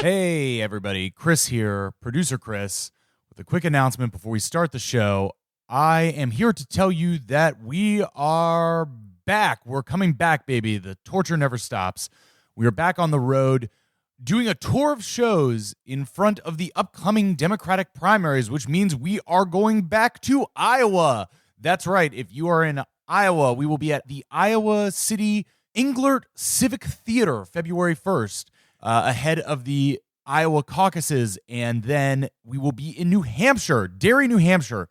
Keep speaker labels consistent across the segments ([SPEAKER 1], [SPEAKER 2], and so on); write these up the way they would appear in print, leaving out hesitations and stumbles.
[SPEAKER 1] Hey, everybody. Chris here, producer Chris, with a quick announcement before we start the show. I am here to tell you that we are back. We're coming back, baby. The torture never stops. We are back on the road doing a tour of shows in front of the upcoming Democratic primaries, which means we are going back to Iowa. That's right. If you are in Iowa, we will be at the Iowa City Englert Civic Theater February 1st. Ahead of the Iowa caucuses, and then we will be in New Hampshire, Derry, New Hampshire,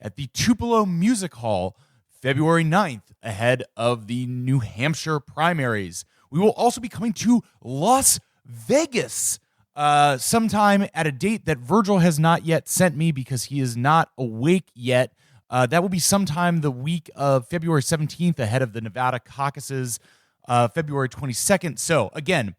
[SPEAKER 1] at the Tupelo Music Hall February 9th, ahead of the New Hampshire primaries. We will also be coming to Las Vegas sometime at a date that Virgil has not yet sent me because he is not awake yet. That will be sometime the week of February 17th, ahead of the Nevada caucuses, February 22nd. So, again,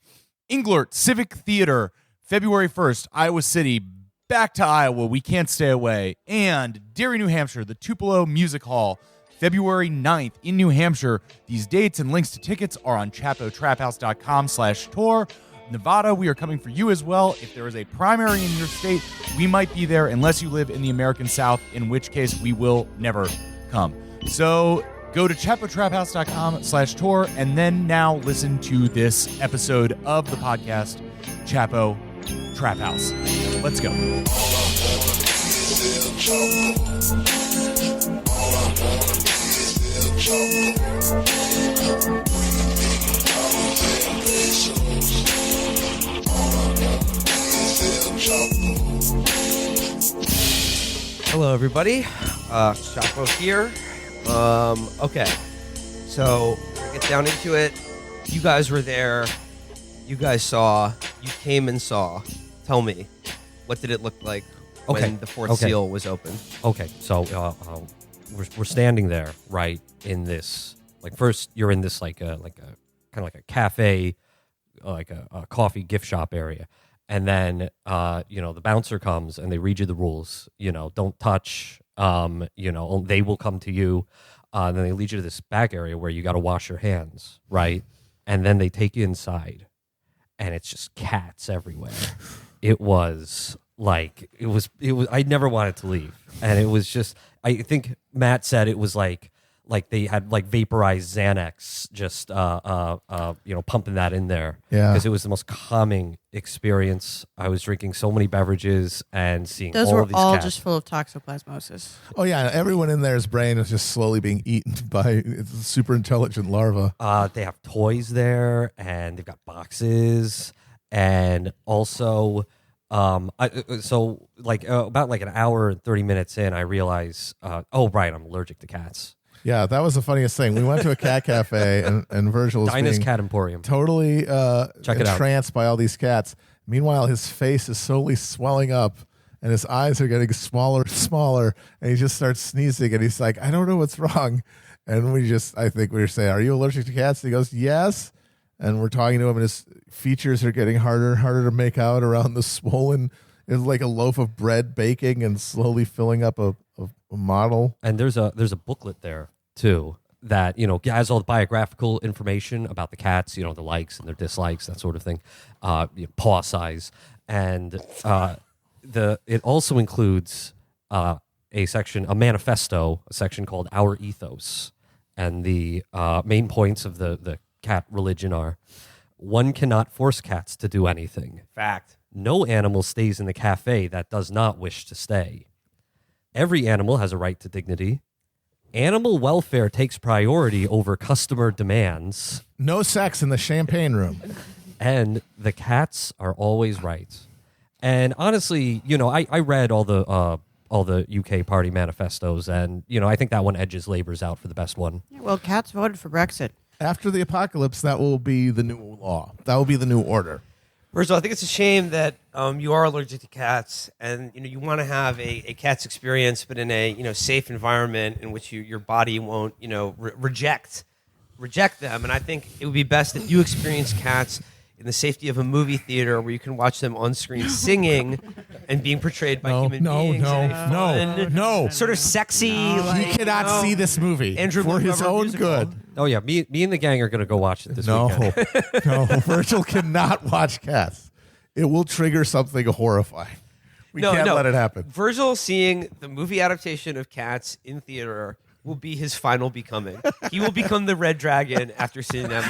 [SPEAKER 1] Englert Civic Theater, February 1st, Iowa City, back to Iowa, we can't stay away. And Derry, New Hampshire, the Tupelo Music Hall, February 9th in New Hampshire. These dates and links to tickets are on chapotraphouse.com/tour. Nevada, we are coming for you as well. If there is a primary in your state, we might be there unless you live in the American South, in which case we will never come. So go to chapotraphouse.com/tour and then now listen to this episode of the podcast, Chapo Trap House. Let's go.
[SPEAKER 2] Hello, everybody. Chapo here. Okay, so get down into it. You guys were there. You guys saw. You came and saw. Tell me, what did it look like when the fourth seal was open?
[SPEAKER 3] Okay, so we're standing there, right, in this, like, first you're in this like a kind of like a cafe, like a coffee gift shop area, and then the bouncer comes and they read you the rules. Don't touch. They will come to you. Then they lead you to this back area where you got to wash your hands, right? And then they take you inside, and it's just cats everywhere. It was. I never wanted to leave, and it was just. I think Matt said it was like they had like vaporized Xanax, just pumping that in there.
[SPEAKER 4] Yeah,
[SPEAKER 3] because it was the most calming experience. I was drinking so many beverages and seeing
[SPEAKER 5] those
[SPEAKER 3] all
[SPEAKER 5] were
[SPEAKER 3] of these
[SPEAKER 5] all
[SPEAKER 3] cats.
[SPEAKER 5] just full of toxoplasmosis.
[SPEAKER 4] Oh yeah, everyone in there's brain is just slowly being eaten by super intelligent larvae.
[SPEAKER 3] They have toys there, and they've got boxes, and also, about like an hour and 30 minutes in, I realize, I'm allergic to cats.
[SPEAKER 4] Yeah, that was the funniest thing. We went to a cat cafe, and Virgil was
[SPEAKER 3] Dinah's
[SPEAKER 4] being
[SPEAKER 3] Cat Emporium.
[SPEAKER 4] totally
[SPEAKER 3] Check it out.
[SPEAKER 4] entranced by all these cats. Meanwhile, his face is slowly swelling up, and his eyes are getting smaller and smaller, and he just starts sneezing, and he's like, I don't know what's wrong. And I think we were saying, are you allergic to cats? And he goes, yes. And we're talking to him, and his features are getting harder and harder to make out around the swollen. It's like a loaf of bread baking and slowly filling up a model.
[SPEAKER 3] And there's a booklet there too that has all the biographical information about the cats, the likes and their dislikes, that sort of thing, paw size, and it also includes a manifesto, a section called Our Ethos, and the main points of the cat religion are: one cannot force cats to do anything.
[SPEAKER 2] Fact.
[SPEAKER 3] No animal stays in the cafe that does not wish to stay. Every animal has a right to dignity. Animal welfare takes priority over customer demands.
[SPEAKER 4] No sex in the champagne room.
[SPEAKER 3] And the cats are always right. And honestly, I read all the UK party manifestos, and I think that one edges Labour's out for the best one.
[SPEAKER 5] Yeah, well, cats voted for Brexit.
[SPEAKER 4] After the apocalypse, that will be the new law. That will be the new order.
[SPEAKER 2] First of all, I think it's a shame that you are allergic to cats, and you want to have a cat's experience, but in a safe environment in which your body won't reject them. And I think it would be best if you experience cats in the safety of a movie theater where you can watch them on screen singing and being portrayed by human beings.
[SPEAKER 4] No.
[SPEAKER 2] Sort of sexy.
[SPEAKER 4] He cannot see this movie
[SPEAKER 2] Andrew
[SPEAKER 4] for his
[SPEAKER 2] Lloyd
[SPEAKER 4] own
[SPEAKER 2] musical.
[SPEAKER 4] good.
[SPEAKER 3] Oh, yeah. Me and the gang are going to go watch it this weekend.
[SPEAKER 4] No, Virgil cannot watch cats. it will trigger something horrifying. We can't let it happen.
[SPEAKER 2] Virgil seeing the movie adaptation of Cats in theater will be his final becoming. He will become the Red Dragon after seeing that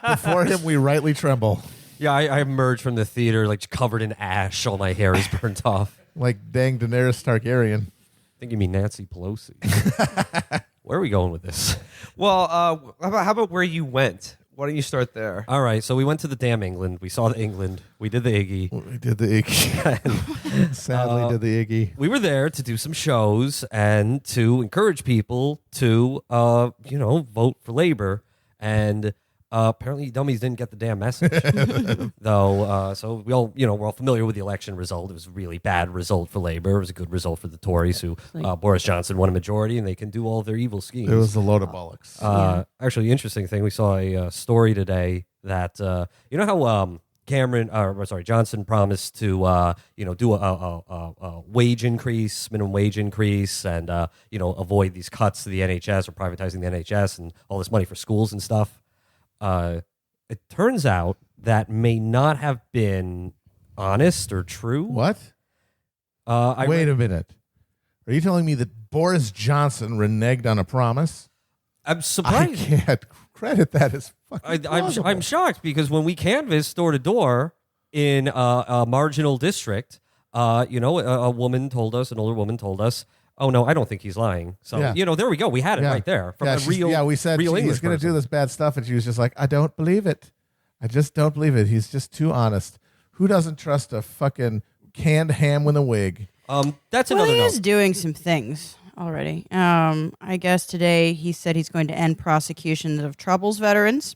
[SPEAKER 2] movie.
[SPEAKER 4] Before him, we rightly tremble.
[SPEAKER 3] Yeah, I emerged from the theater like covered in ash. All my hair is burnt off.
[SPEAKER 4] Like dang Daenerys Targaryen.
[SPEAKER 3] I think you mean Nancy Pelosi. Where are we going with this?
[SPEAKER 2] Well, how about where you went? Why don't you start there?
[SPEAKER 3] All right, so we went to the damn England. We saw the England. We did the Iggy.
[SPEAKER 4] We did the Iggy. Sadly, did the Iggy.
[SPEAKER 3] We were there to do some shows and to encourage people to, vote for Labor. And apparently, you dummies didn't get the damn message. Though, so we all, we're all familiar with the election result. It was a really bad result for Labor. It was a good result for the Tories, who Boris Johnson won a majority, and they can do all of their evil schemes.
[SPEAKER 4] It was a load of bollocks.
[SPEAKER 3] Actually, interesting thing. We saw a story today that you know how Johnson promised to do a wage increase, minimum wage increase, and avoid these cuts to the NHS or privatizing the NHS and all this money for schools and stuff. It turns out that may not have been honest or true.
[SPEAKER 4] What? Wait a minute. Are you telling me that Boris Johnson reneged on a promise?
[SPEAKER 3] I'm surprised.
[SPEAKER 4] I can't credit that as fucking plausible.
[SPEAKER 3] I'm shocked because when we canvassed door to door in a marginal district, a woman told us, an older woman told us, "Oh no, I don't think he's lying." So there we go. We had it right there from a real.
[SPEAKER 4] Yeah, we said he's going to do this bad stuff, and she was just like, "I don't believe it. I just don't believe it. He's just too honest. Who doesn't trust a fucking canned ham with a wig?"
[SPEAKER 3] That's another.
[SPEAKER 5] He is doing some things already. I guess today he said he's going to end prosecutions of Troubles veterans.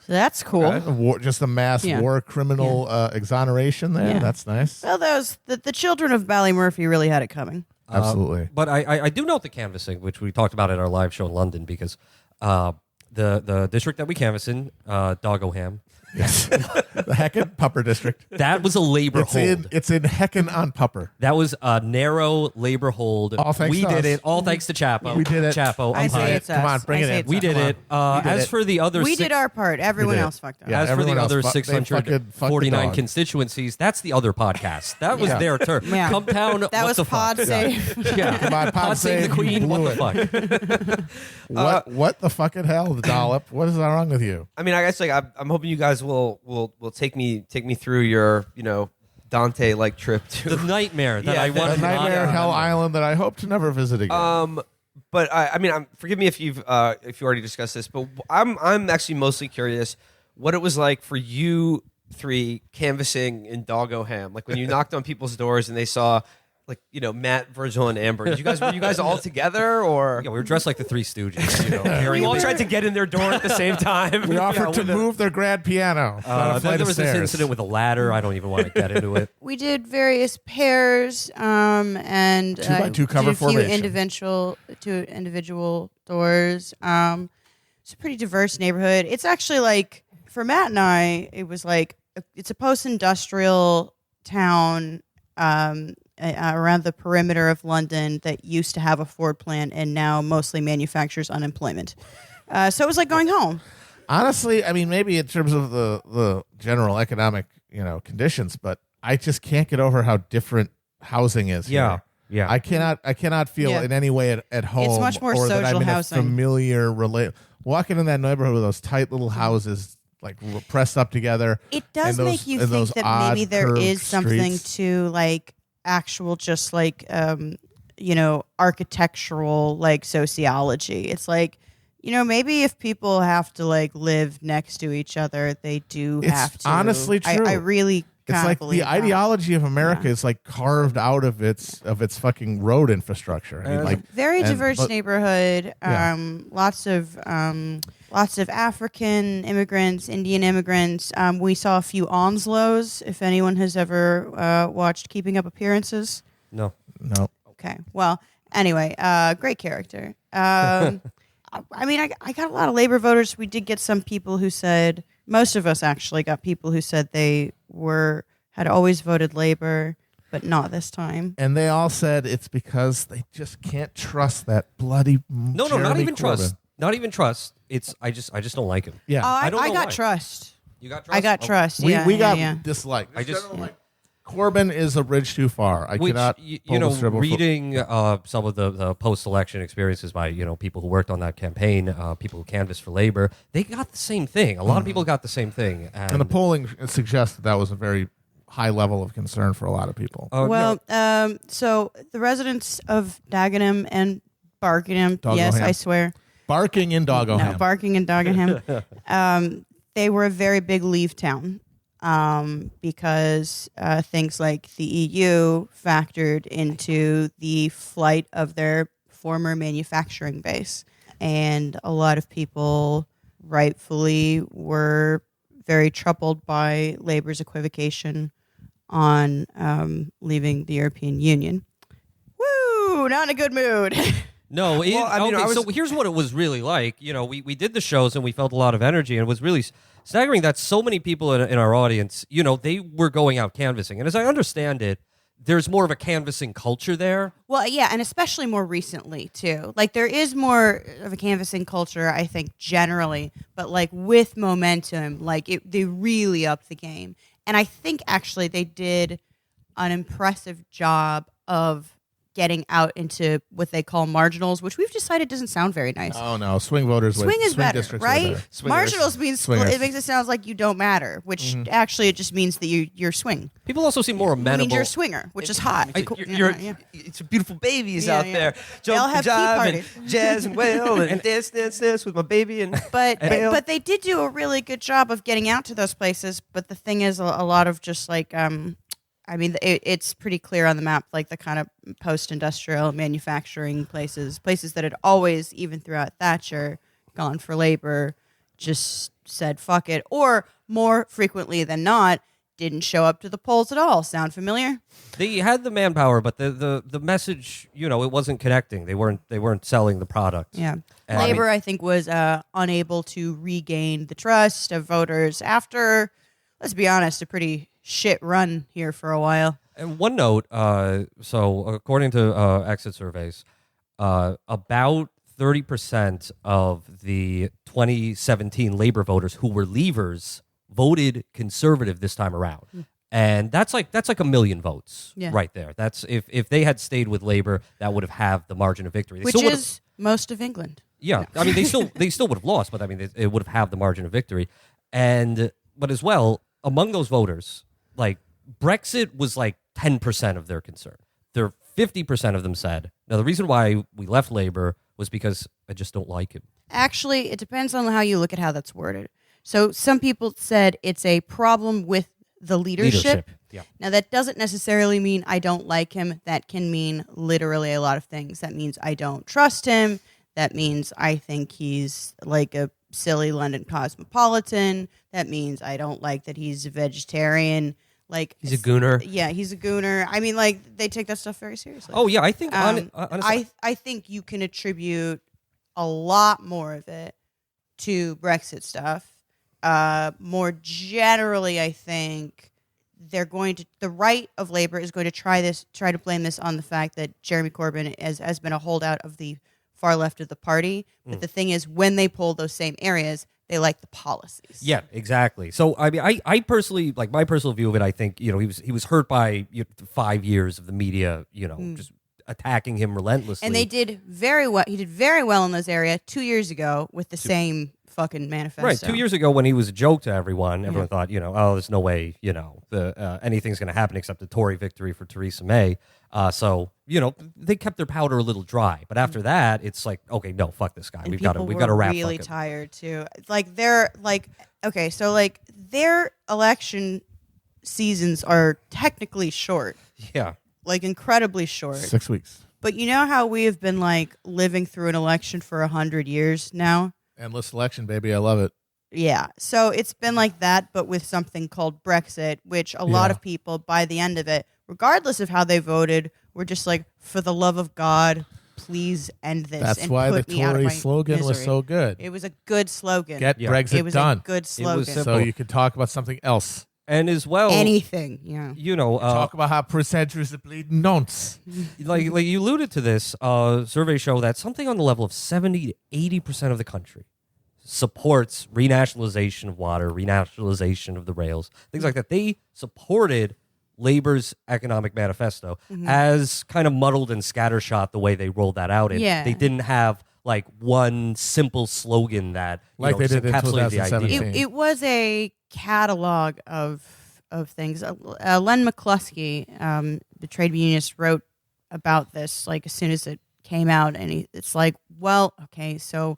[SPEAKER 5] So that's cool.
[SPEAKER 4] Just a mass war criminal exoneration there.
[SPEAKER 5] Yeah.
[SPEAKER 4] That's nice.
[SPEAKER 5] Well, the children of Ballymurphy really had it coming.
[SPEAKER 4] Absolutely.
[SPEAKER 3] But I do note the canvassing, which we talked about at our live show in London, because the district that we canvass in, Doggoham,
[SPEAKER 4] Yes. The Heckin Pupper District.
[SPEAKER 3] that was a labor hold.
[SPEAKER 4] It's in Heckin on Pupper.
[SPEAKER 3] That was a narrow labor hold.
[SPEAKER 4] All thanks
[SPEAKER 3] we
[SPEAKER 4] to
[SPEAKER 3] did
[SPEAKER 4] us.
[SPEAKER 3] it. All thanks to Chapo.
[SPEAKER 4] We did it.
[SPEAKER 3] Chapo.
[SPEAKER 5] I say it's us.
[SPEAKER 4] Come on, bring
[SPEAKER 5] I
[SPEAKER 4] it
[SPEAKER 5] say
[SPEAKER 4] in.
[SPEAKER 5] it's
[SPEAKER 3] We
[SPEAKER 5] us.
[SPEAKER 3] did it. As
[SPEAKER 4] it.
[SPEAKER 3] for the other
[SPEAKER 5] We did our part. Everyone
[SPEAKER 4] did it.
[SPEAKER 5] else fucked up.
[SPEAKER 4] Yeah.
[SPEAKER 3] As for the
[SPEAKER 4] everyone
[SPEAKER 3] other
[SPEAKER 4] else they fucking fucked the
[SPEAKER 3] 649
[SPEAKER 4] dog.
[SPEAKER 3] constituencies, that's the other podcast. That was
[SPEAKER 4] Yeah.
[SPEAKER 3] their turn.
[SPEAKER 5] Yeah.
[SPEAKER 3] Come down.
[SPEAKER 5] That
[SPEAKER 3] what
[SPEAKER 5] was
[SPEAKER 3] the
[SPEAKER 5] pod
[SPEAKER 3] fuck?
[SPEAKER 5] safe.
[SPEAKER 3] Yeah.
[SPEAKER 4] Come on,
[SPEAKER 3] Pod save the queen. What the fuck?
[SPEAKER 4] What the fucking hell, the dollop? What is wrong with you?
[SPEAKER 2] I mean, I guess I'm hoping you guys will take me through your Dante like trip to
[SPEAKER 3] The nightmare that
[SPEAKER 2] Yeah,
[SPEAKER 3] I
[SPEAKER 2] the
[SPEAKER 3] wanted
[SPEAKER 4] A
[SPEAKER 3] to not
[SPEAKER 4] nightmare hell
[SPEAKER 3] remember.
[SPEAKER 4] island that I hope to never visit again.
[SPEAKER 2] But I mean, forgive me if you already discussed this, but I'm actually mostly curious what it was like for you three canvassing in Doggoham, like when you knocked on people's doors and they saw Matt, Virgil, and Amber. Were you guys all together, or
[SPEAKER 3] Yeah, we were dressed like the Three Stooges.
[SPEAKER 2] we all tried to get in their door at the same time?
[SPEAKER 4] We offered to move their grand piano. down a flight
[SPEAKER 3] There
[SPEAKER 4] of
[SPEAKER 3] was this
[SPEAKER 4] stairs.
[SPEAKER 3] incident with a ladder. I don't even want to get into it.
[SPEAKER 5] We did various pairs and
[SPEAKER 4] 2x2 cover
[SPEAKER 5] did a few
[SPEAKER 4] formation.
[SPEAKER 5] individual doors. It's a pretty diverse neighborhood. It's actually like for Matt and I, it was like it's a post-industrial town around the perimeter of London that used to have a Ford plant and now mostly manufactures unemployment. So it was like going home.
[SPEAKER 4] Honestly, I mean, maybe in terms of the general economic, conditions, but I just can't get over how different housing is.
[SPEAKER 3] Yeah.
[SPEAKER 4] here. I cannot feel
[SPEAKER 5] Yeah.
[SPEAKER 4] in any way at home.
[SPEAKER 5] much more
[SPEAKER 4] or that I'm
[SPEAKER 5] social
[SPEAKER 4] in
[SPEAKER 5] housing.
[SPEAKER 4] a familiar walking in that neighborhood with those tight little houses, like pressed up together.
[SPEAKER 5] It does
[SPEAKER 4] and those-
[SPEAKER 5] make you
[SPEAKER 4] and
[SPEAKER 5] think
[SPEAKER 4] those
[SPEAKER 5] that
[SPEAKER 4] odd
[SPEAKER 5] maybe there
[SPEAKER 4] curved
[SPEAKER 5] is something
[SPEAKER 4] streets.
[SPEAKER 5] to like actual just like architectural like sociology. It's like maybe if people have to like live next to each other, they do
[SPEAKER 4] It's
[SPEAKER 5] have to.
[SPEAKER 4] honestly true.
[SPEAKER 5] I really
[SPEAKER 4] It's
[SPEAKER 5] kinda
[SPEAKER 4] like
[SPEAKER 5] believe
[SPEAKER 4] the
[SPEAKER 5] that.
[SPEAKER 4] ideology of America is like carved out of its fucking road infrastructure. I mean, like
[SPEAKER 5] Very
[SPEAKER 4] and-
[SPEAKER 5] diverse
[SPEAKER 4] but-
[SPEAKER 5] neighborhood.
[SPEAKER 4] Yeah.
[SPEAKER 5] Lots of African immigrants, Indian immigrants. We saw a few Onslows. If anyone has ever watched Keeping Up Appearances.
[SPEAKER 3] No.
[SPEAKER 4] No.
[SPEAKER 5] Okay. Well, anyway, great character. I mean, I got a lot of labor voters. We did get some people who said, most of us actually got people who said they had always voted labor, but not this time.
[SPEAKER 4] And they all said it's because they just can't trust that bloody
[SPEAKER 3] No,
[SPEAKER 4] Jeremy
[SPEAKER 3] not even
[SPEAKER 4] Corbyn.
[SPEAKER 3] trust. Not even trust. It's I just don't like him.
[SPEAKER 4] Yeah.
[SPEAKER 5] Oh,
[SPEAKER 3] I don't
[SPEAKER 5] I
[SPEAKER 3] know
[SPEAKER 5] got
[SPEAKER 3] why.
[SPEAKER 5] trust.
[SPEAKER 3] You got trust?
[SPEAKER 5] I got
[SPEAKER 3] Oh,
[SPEAKER 5] trust.
[SPEAKER 4] We
[SPEAKER 5] yeah,
[SPEAKER 4] got
[SPEAKER 5] yeah.
[SPEAKER 4] dislike.
[SPEAKER 3] I just-
[SPEAKER 4] Like Corbyn is a bridge too far. I
[SPEAKER 3] Which,
[SPEAKER 4] cannot.
[SPEAKER 3] you
[SPEAKER 4] pull
[SPEAKER 3] know,
[SPEAKER 4] this dribble for-
[SPEAKER 3] reading some of the post-election experiences by, people who worked on that campaign, people who canvassed for labor, they got the same thing. A lot of people got the same thing.
[SPEAKER 4] and the polling suggests that was a very high level of concern for a lot of people.
[SPEAKER 5] Well, so the residents of Dagenham and Barkingham, yes,
[SPEAKER 4] Dagenham.
[SPEAKER 5] I swear.
[SPEAKER 4] Barking in Doggoham.
[SPEAKER 5] No, Barking and Dagenham. They were a very big leave town because things like the EU factored into the flight of their former manufacturing base. And a lot of people rightfully were very troubled by Labour's equivocation on leaving the European Union. Woo! Not in a good mood.
[SPEAKER 3] No,
[SPEAKER 2] Well, I mean,
[SPEAKER 3] so here's what it was really like. We did the shows and we felt a lot of energy, and it was really staggering that so many people in our audience, they were going out canvassing. And as I understand it, there's more of a canvassing culture there.
[SPEAKER 5] Well, yeah, and especially more recently, too. Like, there is more of a canvassing culture, I think, generally, but, like, with momentum, like, they really upped the game. And I think, actually, they did an impressive job of getting out into what they call marginals, which we've decided doesn't sound very nice.
[SPEAKER 4] Oh no, swing voters.
[SPEAKER 5] Swing is better,
[SPEAKER 4] districts are
[SPEAKER 5] right?
[SPEAKER 4] better.
[SPEAKER 2] Swingers.
[SPEAKER 5] Marginals means
[SPEAKER 4] Swingers.
[SPEAKER 5] it makes it sound like you don't matter, which actually it just means that you're swing.
[SPEAKER 3] People also seem more
[SPEAKER 5] It
[SPEAKER 3] amenable.
[SPEAKER 5] means you're a swinger, which is hot.
[SPEAKER 2] It's beautiful babies
[SPEAKER 5] Yeah,
[SPEAKER 2] out
[SPEAKER 5] yeah.
[SPEAKER 2] there.
[SPEAKER 5] They all
[SPEAKER 2] Jump
[SPEAKER 5] have
[SPEAKER 2] and jive
[SPEAKER 5] tea
[SPEAKER 2] and jazz and wail and dance with my baby. And
[SPEAKER 5] But they did do a really good job of getting out to those places. But the thing is, a lot of just like it's pretty clear on the map, like the kind of post-industrial manufacturing places that had always, even throughout Thatcher, gone for labor, just said fuck it, or more frequently than not, didn't show up to the polls at all. Sound familiar?
[SPEAKER 3] They had the manpower, but the message, it wasn't connecting. They weren't selling the product.
[SPEAKER 5] Yeah.
[SPEAKER 3] And
[SPEAKER 5] Labor, I think, was unable to regain the trust of voters after, let's be honest, a pretty shit run here for a while.
[SPEAKER 3] And one note, so according to exit surveys, about 30% of the 2017 Labor voters who were leavers voted conservative this time around. And that's like a million votes right there. That's if they had stayed with Labor, that would have the margin of victory. They
[SPEAKER 5] Which
[SPEAKER 3] still
[SPEAKER 5] is most of England.
[SPEAKER 3] Yeah, I mean they still would have lost, but I mean it would have the margin of victory. But as well, among those voters, like Brexit was like 10% of their concern. 50% of them said, now the reason why we left Labor was because I just don't like him.
[SPEAKER 5] Actually, it depends on how you look at how that's worded. So some people said it's a problem with the leadership.
[SPEAKER 3] Yeah.
[SPEAKER 5] Now, that doesn't necessarily mean I don't like him. That can mean literally a lot of things. That means I don't trust him. That means I think he's like a silly London cosmopolitan. That means I don't like that he's a vegetarian. Like
[SPEAKER 2] he's a gooner.
[SPEAKER 5] Yeah, he's a gooner. I mean, like, they take that stuff very seriously.
[SPEAKER 3] Oh yeah, I think honestly,
[SPEAKER 5] I think you can attribute a lot more of it to Brexit stuff. More generally, I think the right of Labour is going to try to blame this on the fact that Jeremy Corbyn has been a holdout of the far left of the party. But the thing is, when they poll those same areas, they like the policies.
[SPEAKER 3] Yeah, exactly. So I mean, I personally, like, my personal view of it, I think he was hurt by 5 years of the media, just attacking him relentlessly.
[SPEAKER 5] And they did very well. He did very well in those areas 2 years ago with the same fucking manifesto.
[SPEAKER 3] Right, 2 years ago when he was a joke to everyone, everyone thought, oh, there's no way, anything's going to happen except a Tory victory for Theresa May. So they kept their powder a little dry. But after that, it's like, okay, no, fuck this guy.
[SPEAKER 5] And
[SPEAKER 3] We've got to
[SPEAKER 5] people were
[SPEAKER 3] wrap.
[SPEAKER 5] Really
[SPEAKER 3] fuck him.
[SPEAKER 5] tired too. Like they're like, okay, so like their election seasons are technically short,
[SPEAKER 3] Yeah.
[SPEAKER 5] like incredibly short.
[SPEAKER 4] 6 weeks.
[SPEAKER 5] But you know how we have been like living through an election for 100 years now?
[SPEAKER 4] Endless election, baby. I love it.
[SPEAKER 5] Yeah. So it's been like that, but with something called Brexit, which a lot of people, by the end of it, regardless of how they voted, were just like, for the love of God, please end this.
[SPEAKER 4] That's
[SPEAKER 5] and
[SPEAKER 4] why the
[SPEAKER 5] put me out of
[SPEAKER 4] Tory
[SPEAKER 5] my
[SPEAKER 4] slogan was
[SPEAKER 5] misery.
[SPEAKER 4] so good.
[SPEAKER 5] It was a good slogan.
[SPEAKER 4] Get
[SPEAKER 3] Yeah.
[SPEAKER 4] Brexit
[SPEAKER 5] It was
[SPEAKER 4] done.
[SPEAKER 5] a good slogan.
[SPEAKER 3] simple.
[SPEAKER 4] So you could talk about something else.
[SPEAKER 3] And as well,
[SPEAKER 5] Anything, yeah.
[SPEAKER 4] Talk about how procedures are bleeding nonce.
[SPEAKER 3] like you alluded to this, surveys show that something on the level of 70 to 80% of the country supports renationalization of water, renationalization of the rails, things like that. They supported Labor's economic manifesto as kind of muddled and scattershot the way they rolled that out.
[SPEAKER 5] Yeah.
[SPEAKER 3] They didn't have like one simple slogan that
[SPEAKER 4] Like they did in
[SPEAKER 3] encapsulated the
[SPEAKER 4] 2017.
[SPEAKER 3] idea.
[SPEAKER 5] It was a catalog of things. Len McCluskey, the trade unionist, wrote about this like as soon as it came out, and it's like, well, okay, so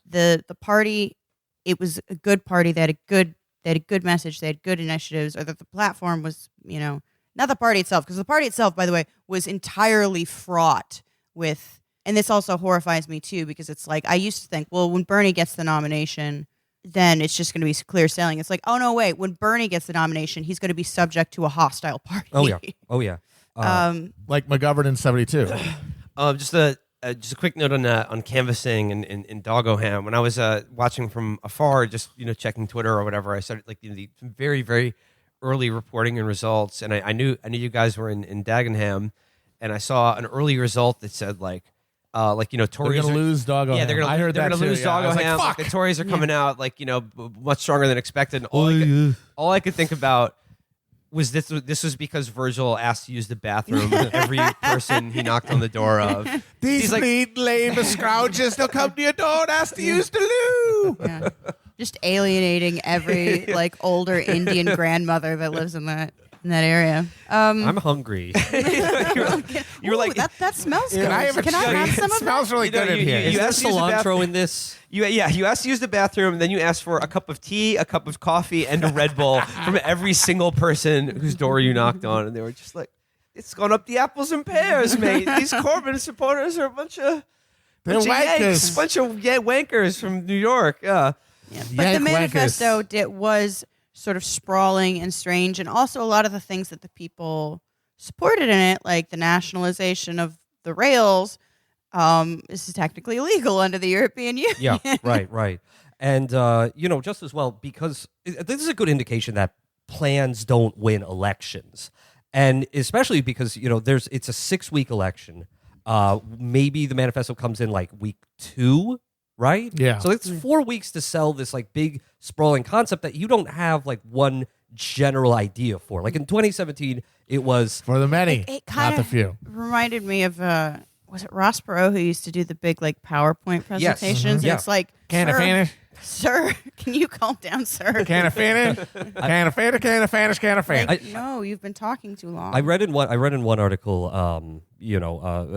[SPEAKER 5] the party, it was a good party. They had a good message. They had good initiatives, or that the platform was, not the party itself, because the party itself, by the way, was entirely fraught with. And this also horrifies me too, because it's like, I used to think, well, when Bernie gets the nomination, then it's just going to be clear sailing. It's like, oh no, wait, when Bernie gets the nomination, he's going to be subject to a hostile party.
[SPEAKER 3] Oh yeah.
[SPEAKER 4] Like McGovern in 72.
[SPEAKER 2] Just a quick note on canvassing in Doggo Ham. When I was watching from afar, just checking Twitter or whatever, I started like the very, very early reporting and results, and I knew you guys were in Dagenham, and I saw an early result that said Tories
[SPEAKER 4] They're going to lose Doggo.
[SPEAKER 2] Yeah, they're
[SPEAKER 4] I heard
[SPEAKER 2] going
[SPEAKER 4] that
[SPEAKER 2] to lose
[SPEAKER 4] too. Yeah. I
[SPEAKER 2] Doggo
[SPEAKER 4] was like,
[SPEAKER 2] Ham.
[SPEAKER 4] fuck.
[SPEAKER 2] The Tories are coming out much stronger than expected. And all I could think about was this was because Virgil asked to use the bathroom of every person he knocked on the door of.
[SPEAKER 4] These
[SPEAKER 2] He's like,
[SPEAKER 4] bleeding labor scrouches, they'll come to your door and ask to use the loo.
[SPEAKER 5] Yeah. Just alienating every older Indian grandmother that lives in that area.
[SPEAKER 3] I'm hungry.
[SPEAKER 2] you were like,
[SPEAKER 5] that smells good.
[SPEAKER 4] Can I have some
[SPEAKER 5] of
[SPEAKER 4] It smells
[SPEAKER 5] that?
[SPEAKER 4] really good in here.
[SPEAKER 3] Is there
[SPEAKER 2] asked to use the
[SPEAKER 3] cilantro in this?
[SPEAKER 2] You asked to use the bathroom, and then you asked for a cup of tea, a cup of coffee, and a Red Bull from every single person whose door you knocked on, and they were just like, "It's gone up the apples and pears, mate. These Corbyn supporters are a bunch of
[SPEAKER 4] wankers.
[SPEAKER 2] bunch of wankers from New York." Yeah.
[SPEAKER 5] Yeah. But
[SPEAKER 4] Yank
[SPEAKER 5] the manifesto
[SPEAKER 4] wankers.
[SPEAKER 5] was sort of sprawling and strange, and also a lot of the things that the people supported in it, like the nationalization of the rails, this is technically illegal under the European Union.
[SPEAKER 3] Yeah, right. And, just as well, because this is a good indication that plans don't win elections. And especially because, it's a 6-week election. Maybe the manifesto comes in like week 2, right?
[SPEAKER 4] Yeah.
[SPEAKER 3] So it's 4 weeks to sell this like big sprawling concept that you don't have like one general idea for. Like in 2017, it was...
[SPEAKER 4] For the many,
[SPEAKER 5] It
[SPEAKER 4] not the few.
[SPEAKER 5] reminded me of was it Ross Perot who used to do the big PowerPoint presentations?
[SPEAKER 3] Mhm.
[SPEAKER 5] And
[SPEAKER 3] Yeah.
[SPEAKER 5] it's like,
[SPEAKER 4] Can I
[SPEAKER 5] sir,
[SPEAKER 4] finish?
[SPEAKER 5] Sir, can you calm down, sir?
[SPEAKER 4] Can I finish? Can I finish? Can I finish? Can I finish?
[SPEAKER 5] No, you've been talking too long.
[SPEAKER 3] I read in one article,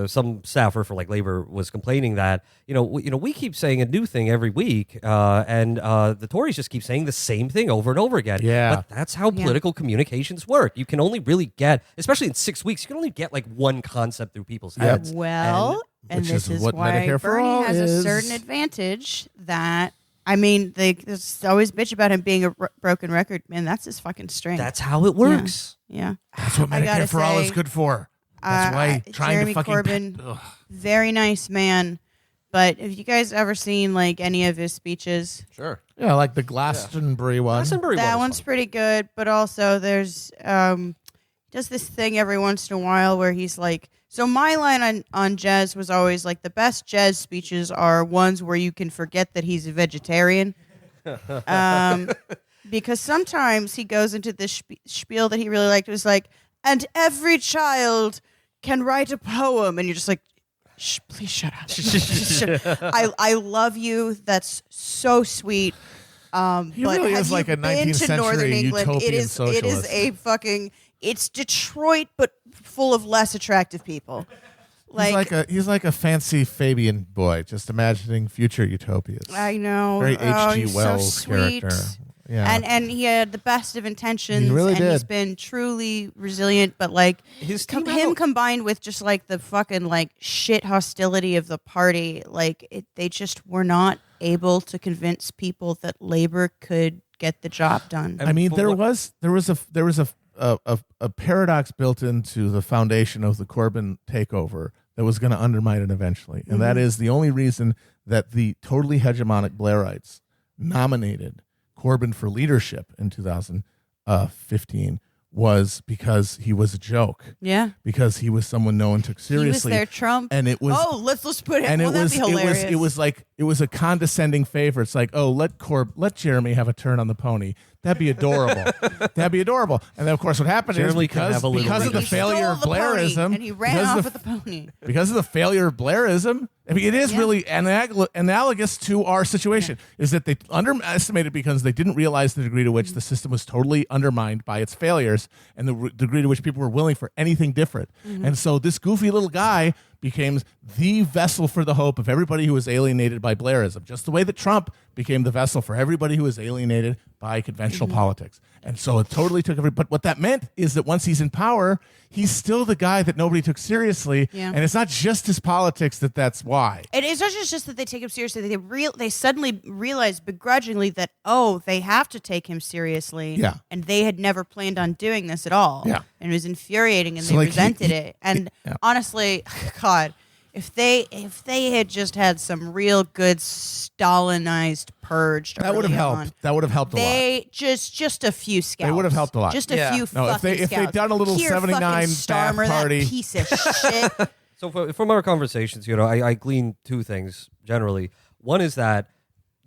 [SPEAKER 3] some staffer for Labor was complaining that we keep saying a new thing every week, and the Tories just keep saying the same thing over and over again.
[SPEAKER 4] Yeah.
[SPEAKER 3] But that's how political communications work. You can only really get, especially in 6 weeks, you can only get one conceed through people's heads.
[SPEAKER 5] Well, and
[SPEAKER 4] Which
[SPEAKER 5] this
[SPEAKER 4] is
[SPEAKER 5] is
[SPEAKER 4] what
[SPEAKER 5] why
[SPEAKER 4] Medicare for
[SPEAKER 5] Bernie
[SPEAKER 4] All
[SPEAKER 5] has a
[SPEAKER 4] is.
[SPEAKER 5] certain advantage that, they always bitch about him being a broken record. Man, that's his fucking strength.
[SPEAKER 3] That's how it works.
[SPEAKER 5] Yeah.
[SPEAKER 4] That's what
[SPEAKER 5] I gotta
[SPEAKER 4] Medicare for All is
[SPEAKER 5] say,
[SPEAKER 4] good for. That's why trying
[SPEAKER 5] Jeremy
[SPEAKER 4] to fucking...
[SPEAKER 5] Corbyn,
[SPEAKER 4] Ugh.
[SPEAKER 5] very nice man. But have you guys ever seen any of his speeches?
[SPEAKER 2] Sure.
[SPEAKER 4] Yeah, like the Glastonbury one.
[SPEAKER 3] Glastonbury
[SPEAKER 5] That
[SPEAKER 3] one
[SPEAKER 5] one's
[SPEAKER 3] is fun.
[SPEAKER 5] pretty good, but also there's does this thing every once in a while where he's like, so my line on Jez was always the best Jez speeches are ones where you can forget that he's a vegetarian. Because sometimes he goes into this spiel that he really liked. It was like, and every child can write a poem, and you're just like, shh, please shut up. I love you. That's so sweet.
[SPEAKER 4] He
[SPEAKER 5] but
[SPEAKER 4] really
[SPEAKER 5] have
[SPEAKER 4] is
[SPEAKER 5] you
[SPEAKER 4] like a
[SPEAKER 5] been
[SPEAKER 4] 19th
[SPEAKER 5] to Northern
[SPEAKER 4] century
[SPEAKER 5] England?
[SPEAKER 4] utopian
[SPEAKER 5] It is
[SPEAKER 4] socialist.
[SPEAKER 5] a fucking. It's Detroit, but full of less attractive people.
[SPEAKER 4] He's like a fancy Fabian boy, just imagining future utopias.
[SPEAKER 5] I know.
[SPEAKER 4] Very
[SPEAKER 5] Oh,
[SPEAKER 4] H.G.
[SPEAKER 5] he's
[SPEAKER 4] Wells
[SPEAKER 5] so sweet.
[SPEAKER 4] character. Yeah.
[SPEAKER 5] And he had the best of intentions.
[SPEAKER 4] He really
[SPEAKER 5] and he's
[SPEAKER 4] did.
[SPEAKER 5] been truly resilient, but
[SPEAKER 3] His
[SPEAKER 5] him
[SPEAKER 3] team
[SPEAKER 5] combined with just the fucking shit hostility of the party, they just were not able to convince people that Labor could get the job done.
[SPEAKER 4] I mean,
[SPEAKER 3] But
[SPEAKER 4] there
[SPEAKER 3] what-
[SPEAKER 4] was a paradox built into the foundation of the Corbyn takeover that was going to undermine it eventually, and that is the only reason that the totally hegemonic Blairites nominated Corbyn for leadership in 2015 was because he was a joke.
[SPEAKER 5] Yeah.
[SPEAKER 4] Because he was someone no one took seriously.
[SPEAKER 5] He was their Trump.
[SPEAKER 4] And it was.
[SPEAKER 5] Oh, let's put it.
[SPEAKER 4] And
[SPEAKER 5] Well, that'd be hilarious.
[SPEAKER 4] it was a condescending favor. It's like, oh, let Jeremy have a turn on the pony. That'd be adorable. That'd be adorable. And then, of course, what happened
[SPEAKER 3] Jeremy
[SPEAKER 4] is
[SPEAKER 3] can have a little
[SPEAKER 4] because of the
[SPEAKER 5] He
[SPEAKER 4] failure of
[SPEAKER 5] stole the pony,
[SPEAKER 4] Blairism,
[SPEAKER 5] and he ran
[SPEAKER 4] because
[SPEAKER 5] off
[SPEAKER 4] of
[SPEAKER 5] with the pony.
[SPEAKER 4] because of the failure of Blairism, I mean, it is
[SPEAKER 5] Yeah.
[SPEAKER 4] really analogous to our situation, is that they underestimated because they didn't realize the degree to which the system was totally undermined by its failures and the degree to which people were willing for anything different. And so this goofy little guy became the vessel for the hope of everybody who was alienated by Blairism, just the way that Trump became the vessel for everybody who was alienated by conventional politics. And so it totally took but what that meant is that once he's in power, he's still the guy that nobody took seriously.
[SPEAKER 5] Yeah.
[SPEAKER 4] And it's not just his politics that's why.
[SPEAKER 5] It's not just that they take him seriously. They suddenly realize begrudgingly that, they have to take him seriously.
[SPEAKER 4] Yeah.
[SPEAKER 5] And they had never planned on doing this at all.
[SPEAKER 4] Yeah.
[SPEAKER 5] And it was infuriating, and
[SPEAKER 4] So,
[SPEAKER 5] they
[SPEAKER 4] like,
[SPEAKER 5] resented it. And
[SPEAKER 4] yeah.
[SPEAKER 5] honestly, God, if they had just had some real good Stalinized purge,
[SPEAKER 4] That would have
[SPEAKER 5] early
[SPEAKER 4] helped.
[SPEAKER 5] on,
[SPEAKER 4] That would have helped a lot.
[SPEAKER 5] They just a few scouts.
[SPEAKER 4] They would have helped a lot.
[SPEAKER 5] Just a
[SPEAKER 2] Yeah.
[SPEAKER 5] few.
[SPEAKER 4] No, if
[SPEAKER 5] fucking
[SPEAKER 4] they'd
[SPEAKER 5] scouts.
[SPEAKER 4] done a little
[SPEAKER 5] Here,
[SPEAKER 4] 79
[SPEAKER 5] fucking
[SPEAKER 4] bath
[SPEAKER 5] Starmer,
[SPEAKER 4] party.
[SPEAKER 5] that piece of shit.
[SPEAKER 3] So from our conversations, I glean two things generally. One is that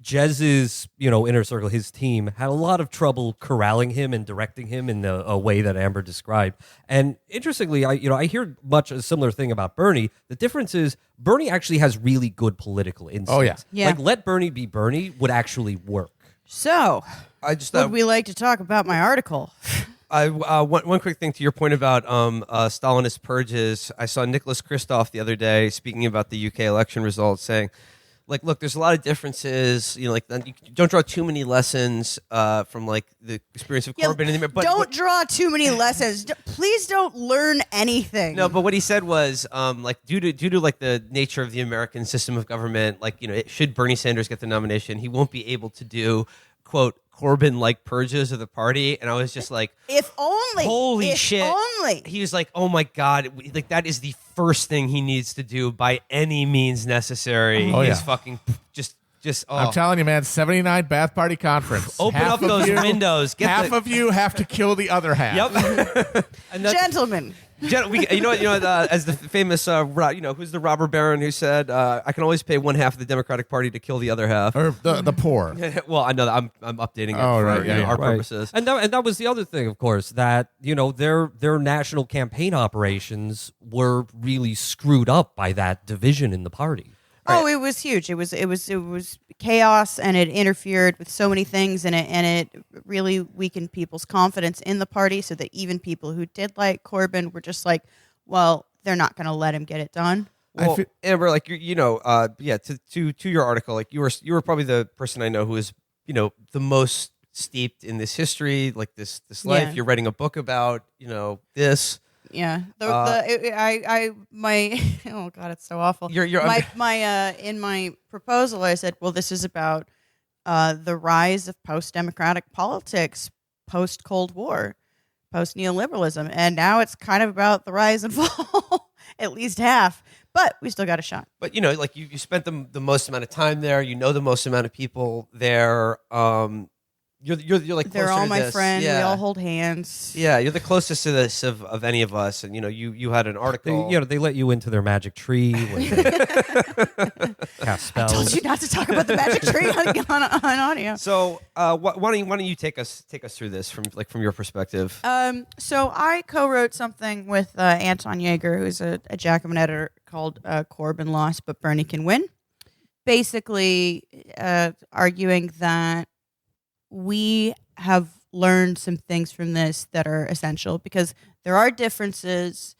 [SPEAKER 3] Jez's, inner circle, his team, had a lot of trouble corralling him and directing him in a way that Amber described. And interestingly, I hear much a similar thing about Bernie. The difference is Bernie actually has really good political instincts.
[SPEAKER 4] Oh, yeah.
[SPEAKER 5] Yeah.
[SPEAKER 3] Like, let Bernie be Bernie would actually work.
[SPEAKER 5] So,
[SPEAKER 2] I just
[SPEAKER 5] would we like to talk about my article?
[SPEAKER 2] one quick thing to your point about Stalinist purges. I saw Nicholas Kristof the other day speaking about the UK election results, saying, like, look, there's a lot of differences. You don't draw too many lessons from like the experience of Corbyn. But
[SPEAKER 5] don't draw too many lessons. Please don't learn anything.
[SPEAKER 2] No, but what he said was, like, due to like the nature of the American system of government, like, should Bernie Sanders get the nomination, he won't be able to do, quote, Corbyn-like purges of the party. And I was just like,
[SPEAKER 5] if only.
[SPEAKER 2] holy
[SPEAKER 5] if
[SPEAKER 2] shit.
[SPEAKER 5] Only.
[SPEAKER 2] He was like, oh my God, like that is the first thing he needs to do by any means necessary.
[SPEAKER 4] Oh,
[SPEAKER 2] is
[SPEAKER 4] yeah.
[SPEAKER 2] fucking just
[SPEAKER 4] I'm telling you, man, 79 bath party conference.
[SPEAKER 2] open
[SPEAKER 4] Half
[SPEAKER 2] up
[SPEAKER 4] of
[SPEAKER 2] those
[SPEAKER 4] you-
[SPEAKER 2] windows.
[SPEAKER 4] Half of you have to kill the other half.
[SPEAKER 2] Yep. And that's-
[SPEAKER 5] Gentlemen.
[SPEAKER 2] you know, as the famous, who's the robber baron who said, "I can always pay one half of the Democratic Party to kill the other half."
[SPEAKER 4] Or the poor.
[SPEAKER 2] Well, I know that I'm updating it
[SPEAKER 4] Oh,
[SPEAKER 2] for
[SPEAKER 4] right, yeah,
[SPEAKER 2] our
[SPEAKER 3] Right.
[SPEAKER 2] purposes.
[SPEAKER 3] And that was the other thing, of course, that their national campaign operations were really screwed up by that division in the party.
[SPEAKER 5] Oh, it was huge. It was chaos, and it interfered with so many things, and it really weakened people's confidence in the party, so that even people who did like Corbyn were just like, well, they're not going to let him get it done.
[SPEAKER 2] Well, Amber, like to your article, like you were probably the person I know who is the most steeped in this history, like this life.
[SPEAKER 5] Yeah.
[SPEAKER 2] You're writing a book about this.
[SPEAKER 5] Yeah. My oh God, it's so awful.
[SPEAKER 2] You're
[SPEAKER 5] my in my proposal, I said, well, this is about the rise of post-democratic politics, post-Cold War, post-neoliberalism, and now it's kind of about the rise and fall, at least half. But we still got a shot.
[SPEAKER 2] But like you spent the most amount of time there. You know the most amount of people there. You're like
[SPEAKER 5] They're
[SPEAKER 2] closer
[SPEAKER 5] all
[SPEAKER 2] to
[SPEAKER 5] my
[SPEAKER 2] this.
[SPEAKER 5] friends.
[SPEAKER 2] Yeah.
[SPEAKER 5] We all hold hands.
[SPEAKER 2] Yeah, you're the closest to this of any of us, and you had an article.
[SPEAKER 3] They let you into their magic tree, where they cast
[SPEAKER 5] I
[SPEAKER 3] spells.
[SPEAKER 5] told you not to talk about the magic tree on audio.
[SPEAKER 2] So why don't you take us through this from your perspective?
[SPEAKER 5] So I co-wrote something with Anton Yeager, who's a Jacobin editor, called Corbyn Lost, but Bernie Can Win. Basically, arguing that we have learned some things from this that are essential, because there are differences,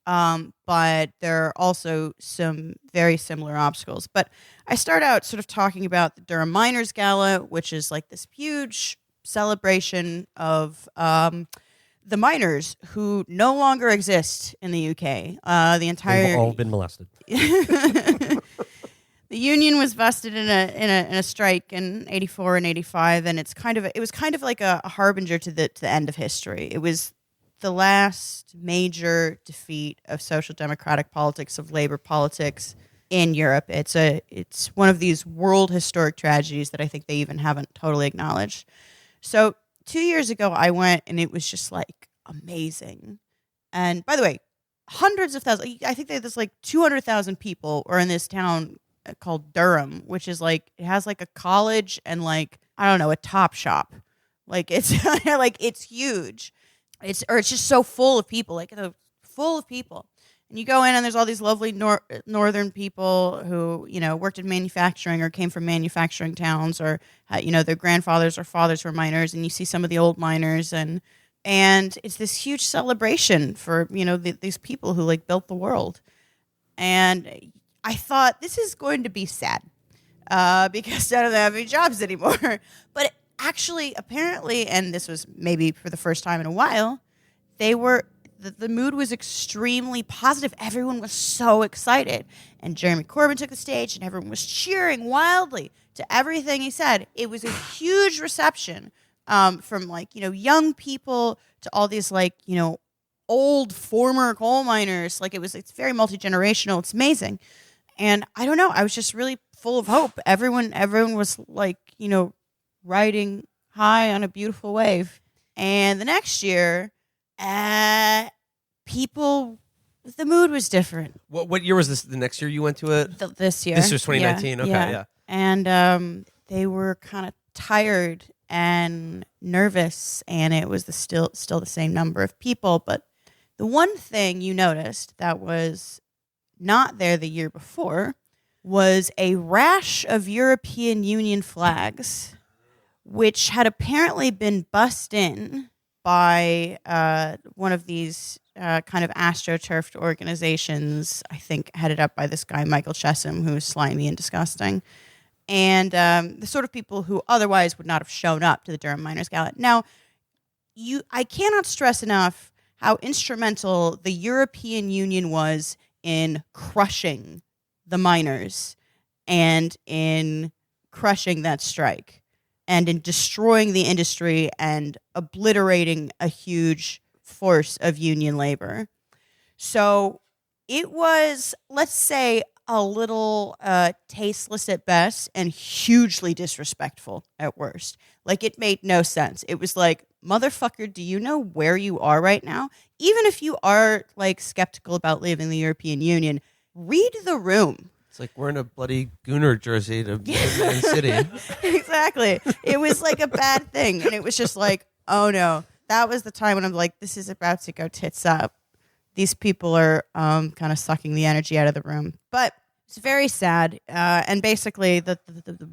[SPEAKER 5] but there are also some very similar obstacles. But I start out sort of talking about the Durham Miners Gala, which is like this huge celebration of the miners who no longer exist in the UK. The entire
[SPEAKER 3] They've all been molested.
[SPEAKER 5] The union was vested in a strike in '84 and '85, and it was kind of like a harbinger to the end of history. It was the last major defeat of social democratic politics, of labor politics in Europe. It's one of these world historic tragedies that I think they even haven't totally acknowledged. So 2 years ago, I went, and it was just like amazing. And by the way, hundreds of thousands, I think there's like 200,000 people are in this town called Durham, which is like, it has like a college and like, I don't know, a Top Shop. Like it's like it's huge. It's just so full of people, like full of people. And you go in and there's all these lovely northern people who, worked in manufacturing or came from manufacturing towns or, their grandfathers or fathers were miners. And you see some of the old miners and it's this huge celebration for, these people who like built the world. And I thought this is going to be sad because I don't have any jobs anymore. But actually, apparently, and this was maybe for the first time in a while, the mood was extremely positive. Everyone was so excited. And Jeremy Corbyn took the stage and everyone was cheering wildly to everything he said. It was a huge reception from like, young people to all these like, old former coal miners. Like it's very multi-generational. It's amazing. And I don't know, I was just really full of hope. Everyone was like, riding high on a beautiful wave. And the next year, the mood was different.
[SPEAKER 2] What year was this? The next year you went to it?
[SPEAKER 5] This year.
[SPEAKER 2] This was 2019.
[SPEAKER 5] Yeah,
[SPEAKER 2] Okay, yeah.
[SPEAKER 5] And they were kind of tired and nervous, and it was still the same number of people. But the one thing you noticed that was not there the year before was a rash of European Union flags, which had apparently been bussed in by one of these kind of astroturfed organizations, I think headed up by this guy, Michael Chesham, who is slimy and disgusting, and the sort of people who otherwise would not have shown up to the Durham Miners Gala. Now, I cannot stress enough how instrumental the European Union was in crushing the miners and in crushing that strike and in destroying the industry and obliterating a huge force of union labor. So it was, let's say, a little tasteless at best and hugely disrespectful at worst. Like, it made no sense. It was like, motherfucker, do you know where you are right now? Even if you are, like, skeptical about leaving the European Union, read the room.
[SPEAKER 2] It's like wearing a bloody Gooner jersey to Man City.
[SPEAKER 5] Exactly. It was like a bad thing. And it was just like, oh no. That was the time when I'm like, this is about to go tits up. These people are kind of sucking the energy out of the room. But it's very sad. And basically, the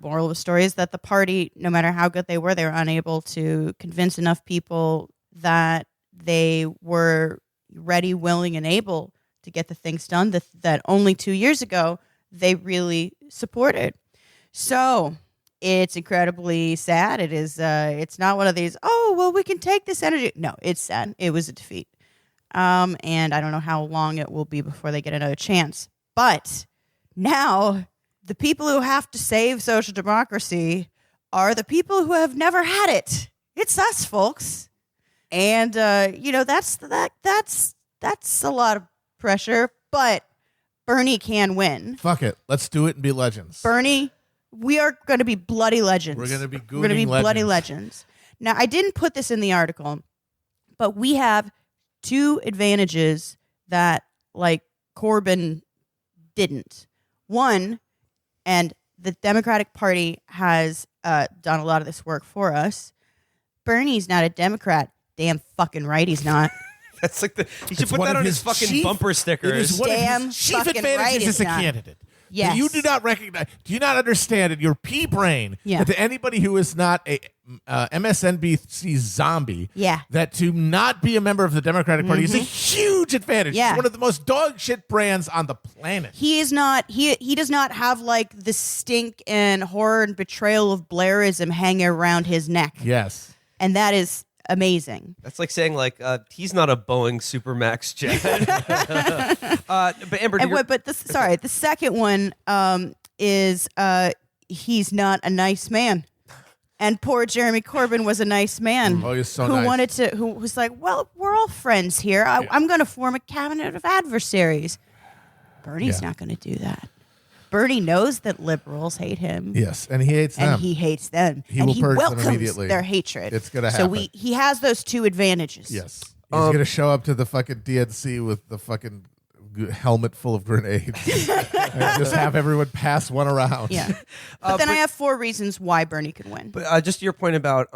[SPEAKER 5] moral of the story is that the party, no matter how good they were unable to convince enough people that they were ready, willing, and able to get the things done that only 2 years ago they really supported. So it's incredibly sad. It is. It's not one of these, oh, well, we can take this energy. No, it's sad. It was a defeat. And I don't know how long it will be before they get another chance. But now the people who have to save social democracy are the people who have never had it. It's us, folks. And, that's a lot of pressure, but Bernie can win.
[SPEAKER 4] Fuck it. Let's do it and be legends.
[SPEAKER 5] Bernie, we are going to be bloody legends.
[SPEAKER 4] We're going to be
[SPEAKER 5] bloody legends. Now, I didn't put this in the article, but we have two advantages that, like, Corbyn didn't. One, and the Democratic Party has done a lot of this work for us. Bernie's not a Democrat. Damn fucking right he's not.
[SPEAKER 2] That's like he should put that on his fucking bumper sticker.
[SPEAKER 4] It is one
[SPEAKER 5] Damn
[SPEAKER 4] of his chief
[SPEAKER 5] fucking
[SPEAKER 4] advantages
[SPEAKER 5] right
[SPEAKER 4] as a
[SPEAKER 5] it's not.
[SPEAKER 4] candidate.
[SPEAKER 5] Yes.
[SPEAKER 4] You do not recognize, do you not understand in your pea brain
[SPEAKER 5] Yeah.
[SPEAKER 4] that to anybody who is not a MSNBC zombie,
[SPEAKER 5] Yeah.
[SPEAKER 4] that to not be a member of the Democratic Party is a huge advantage.
[SPEAKER 5] Yeah.
[SPEAKER 4] It's one of the most dog shit brands on the planet.
[SPEAKER 5] He is not. He does not have like the stink and horror and betrayal of Blairism hanging around his neck,
[SPEAKER 4] Yes.
[SPEAKER 5] and that is amazing.
[SPEAKER 2] That's like saying he's not a Boeing Supermax jet. But Amber,
[SPEAKER 5] The second one is he's not a nice man. And poor Jeremy Corbyn was a nice man.
[SPEAKER 4] Oh, he's so
[SPEAKER 5] who
[SPEAKER 4] nice.
[SPEAKER 5] who was like, well, we're all friends here. I'm going to form a cabinet of adversaries. Bernie's not going to do that. Bernie knows that liberals hate him.
[SPEAKER 4] Yes, and he hates them.
[SPEAKER 5] And he hates them.
[SPEAKER 4] He
[SPEAKER 5] and
[SPEAKER 4] will
[SPEAKER 5] he
[SPEAKER 4] purge them
[SPEAKER 5] welcomes
[SPEAKER 4] immediately.
[SPEAKER 5] their hatred.
[SPEAKER 4] It's gonna
[SPEAKER 5] So
[SPEAKER 4] happen.
[SPEAKER 5] he has those two advantages.
[SPEAKER 4] Yes. He's gonna show up to the fucking DNC with the fucking helmet full of grenades and just have everyone pass one around.
[SPEAKER 5] Yeah. But then I have 4 reasons why Bernie can win.
[SPEAKER 2] But just to your point about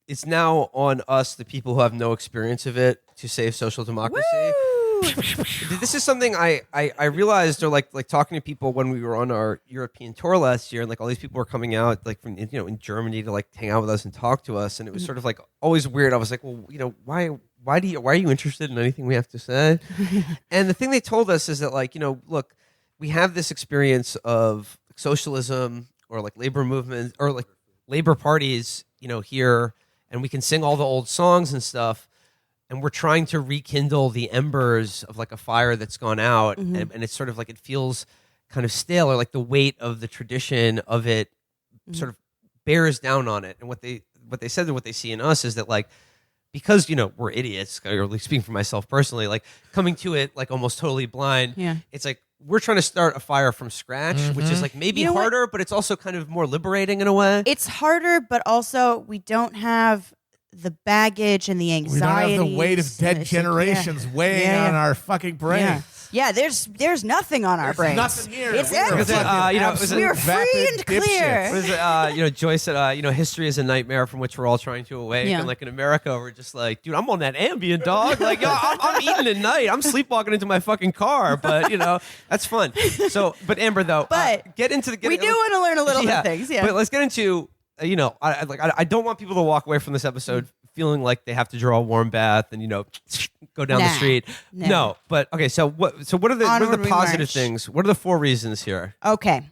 [SPEAKER 2] it's now on us, the people who have no experience of it, to save social democracy.
[SPEAKER 5] Woo!
[SPEAKER 2] This is something I realized, or like talking to people when we were on our European tour last year, and like all these people were coming out like from in Germany to like hang out with us and talk to us, and it was sort of like always weird. I was like, well, why are you interested in anything we have to say? And the thing they told us is that like look, we have this experience of socialism or like labor movement or like labor parties here, and we can sing all the old songs and stuff. And we're trying to rekindle the embers of like a fire that's gone out, and it's sort of like it feels kind of stale, or like the weight of the tradition of it sort of bears down on it. And what they said and what they see in us is that like because we're idiots, or at least speaking for myself personally, like coming to it like almost totally blind.
[SPEAKER 5] Yeah.
[SPEAKER 2] It's like we're trying to start a fire from scratch, which is like maybe harder, but it's also kind of more liberating in a way.
[SPEAKER 5] It's harder, but also we don't have the baggage and the anxiety.
[SPEAKER 4] We don't have the weight of dead generations weighing on our fucking brain.
[SPEAKER 5] Yeah, there's nothing on our brains.
[SPEAKER 4] Nothing here.
[SPEAKER 5] It's
[SPEAKER 4] We're
[SPEAKER 5] empty. We're free and clear.
[SPEAKER 2] What is it? Joyce said, history is a nightmare from which we're all trying to awake.
[SPEAKER 5] Yeah.
[SPEAKER 2] And like in America, we're just like, dude, I'm on that Ambien, dog. Like, yo, I'm eating at night. I'm sleepwalking into my fucking car. But that's fun. So, but Amber though, get into the.
[SPEAKER 5] We do want to learn a little bit of things. Yeah,
[SPEAKER 2] but let's get into. I don't want people to walk away from this episode feeling like they have to draw a warm bath and go down the street. No, but okay. So what are the positive things? What are the 4 reasons here?
[SPEAKER 5] Okay,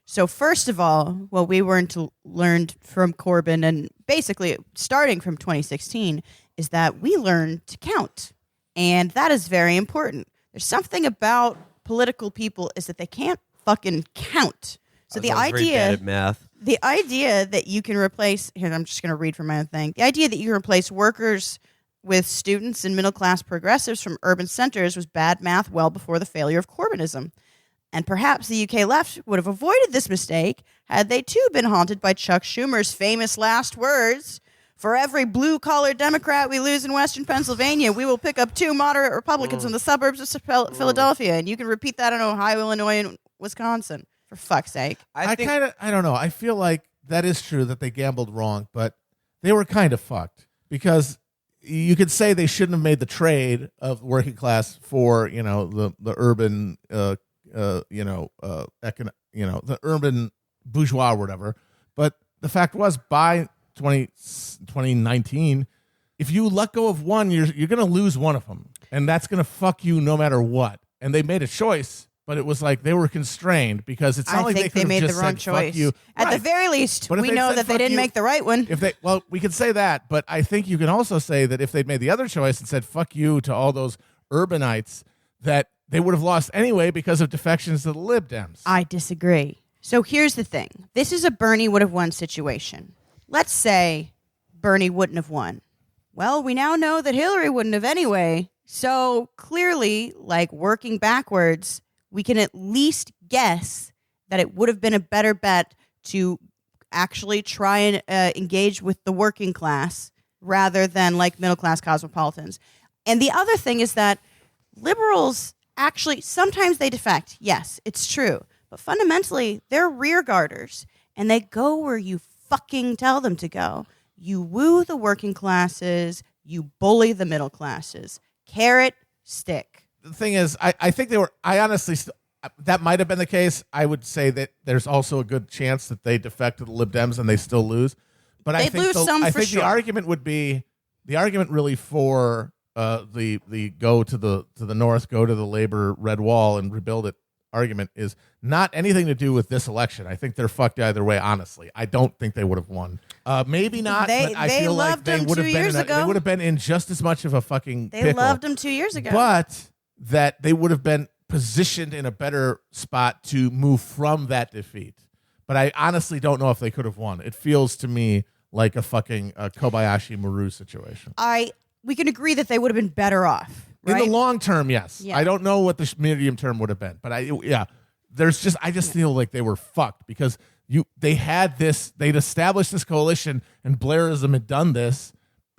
[SPEAKER 5] so first of all, what we learned from Corbyn, and basically starting from 2016, is that we learned to count, and that is very important. There's something about political people is that they can't fucking count. So the idea,
[SPEAKER 2] very bad at math.
[SPEAKER 5] The idea that you can replace here, I'm just going to read from my own thing. The idea that you can replace workers with students and middle class progressives from urban centers was bad math well before the failure of Corbynism. And perhaps the UK left would have avoided this mistake had they too been haunted by Chuck Schumer's famous last words: "For every blue-collar Democrat we lose in Western Pennsylvania, we will pick up 2 moderate Republicans in the suburbs of Philadelphia." And you can repeat that in Ohio, Illinois, and Wisconsin. For fuck's sake.
[SPEAKER 4] I don't know. I feel like that is true that they gambled wrong, but they were kind of fucked because you could say they shouldn't have made the trade of working class for the urban the urban bourgeois or whatever. But the fact was, by 2019, if you let go of one, you're going to lose one of them, and that's going to fuck you no matter what. And they made a choice. But it was like they were constrained because it's not like they could have
[SPEAKER 5] made
[SPEAKER 4] just
[SPEAKER 5] the wrong
[SPEAKER 4] said, "Fuck
[SPEAKER 5] choice."
[SPEAKER 4] you."
[SPEAKER 5] At the very least, we know that they didn't make the right one.
[SPEAKER 4] We could say that, but I think you can also say that if they'd made the other choice and said "fuck you" to all those urbanites, that they would have lost anyway because of defections to the Lib Dems.
[SPEAKER 5] I disagree. So here's the thing: this is a Bernie would have won situation. Let's say Bernie wouldn't have won. Well, we now know that Hillary wouldn't have anyway. So clearly, like working backwards, we can at least guess that it would have been a better bet to actually try and engage with the working class rather than like middle class cosmopolitans. And the other thing is that liberals actually, sometimes they defect. Yes, it's true. But fundamentally, they're rear guarders and they go where you fucking tell them to go. You woo the working classes, you bully the middle classes. Carrot, stick.
[SPEAKER 4] The thing is, I think they were. I honestly, that might have been the case. I would say that there's also a good chance that they defect to the Lib Dems and they still lose. But I think the argument would be really for the go to the north, go to the labor red wall and rebuild it. Argument is not anything to do with this election. I think they're fucked either way. Honestly, I don't think they would have won. Maybe not. But I feel like they would have been. They would have been in just as much of a fucking.
[SPEAKER 5] They loved them 2 years ago.
[SPEAKER 4] But that they would have been positioned in a better spot to move from that defeat. But I honestly don't know if they could have won. It feels to me like a fucking Kobayashi Maru situation.
[SPEAKER 5] We can agree that they would have been better off. Right?
[SPEAKER 4] In the long term, yes.
[SPEAKER 5] Yeah.
[SPEAKER 4] I don't know what the medium term would have been, but I just feel like they were fucked because they'd established this coalition and Blairism had done this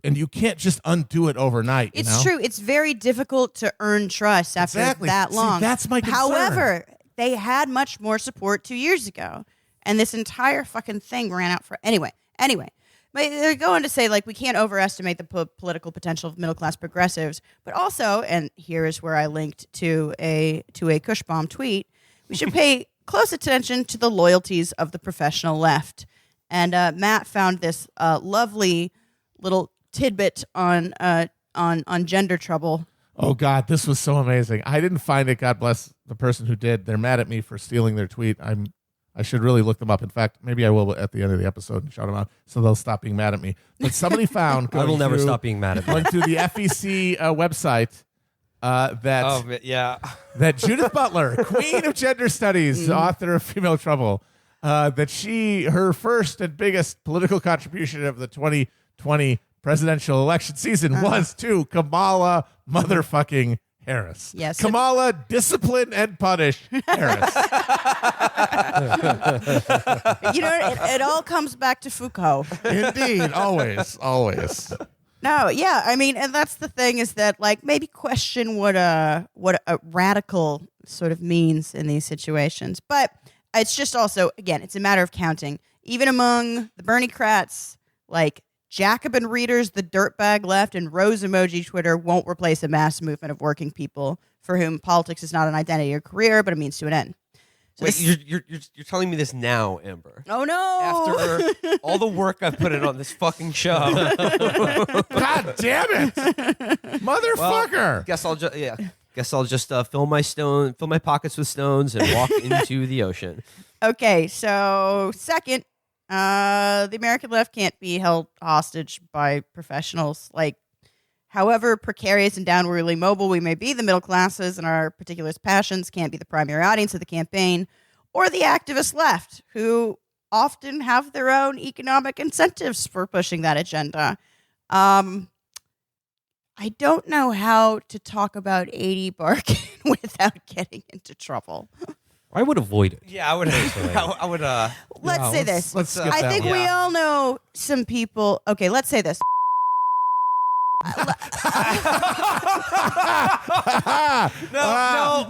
[SPEAKER 4] and you can't just undo it overnight.
[SPEAKER 5] It's true. It's very difficult to earn trust after that long.
[SPEAKER 4] See, that's my concern.
[SPEAKER 5] However, they had much more support 2 years ago, and this entire fucking thing ran out for anyway. But they're going to say, like, we can't overestimate the political potential of middle-class progressives, but also, and here is where I linked to a Cushbomb tweet, we should pay close attention to the loyalties of the professional left. And Matt found this lovely little tidbit on gender trouble.
[SPEAKER 4] Oh, God, this was so amazing. I didn't find it. God bless the person who did. They're mad at me for stealing their tweet. I should really look them up. In fact, maybe I will at the end of the episode and shout them out so they'll stop being mad at me. But somebody found...
[SPEAKER 3] I will never stop being mad at you.
[SPEAKER 4] Going through the FEC website that Judith Butler, queen of gender studies, author of Female Trouble, that her first and biggest political contribution of the 2020 presidential election season was to Kamala motherfucking Harris.
[SPEAKER 5] Yes.
[SPEAKER 4] Kamala, discipline and punish Harris.
[SPEAKER 5] It all comes back to Foucault.
[SPEAKER 4] Indeed. Always.
[SPEAKER 5] No, yeah. I mean, and that's the thing is that, like, maybe question what a radical sort of means in these situations. But it's just also, again, it's a matter of counting. Even among the Bernie-crats, like, Jacobin readers, the dirtbag left, and Rose emoji Twitter won't replace a mass movement of working people for whom politics is not an identity or career, but a means to an end. So
[SPEAKER 2] Wait, you're telling me this now, Amber?
[SPEAKER 5] Oh no!
[SPEAKER 2] After all the work I've put in on this fucking show.
[SPEAKER 4] God damn it, motherfucker!
[SPEAKER 2] Well, guess I'll just fill my pockets with stones and walk into the ocean.
[SPEAKER 5] Okay, so second. The American left can't be held hostage by professionals. Like, however precarious and downwardly mobile we may be, the middle classes and our particular passions can't be the primary audience of the campaign or the activist left, who often have their own economic incentives for pushing that agenda. I don't know how to talk about 80 Bargain without getting into trouble.
[SPEAKER 3] I would avoid it.
[SPEAKER 2] Yeah, I would. I would.
[SPEAKER 5] Let's say this.
[SPEAKER 4] Let's skip
[SPEAKER 5] I
[SPEAKER 4] that
[SPEAKER 5] think
[SPEAKER 4] one.
[SPEAKER 5] we all know some people. Okay, let's say this.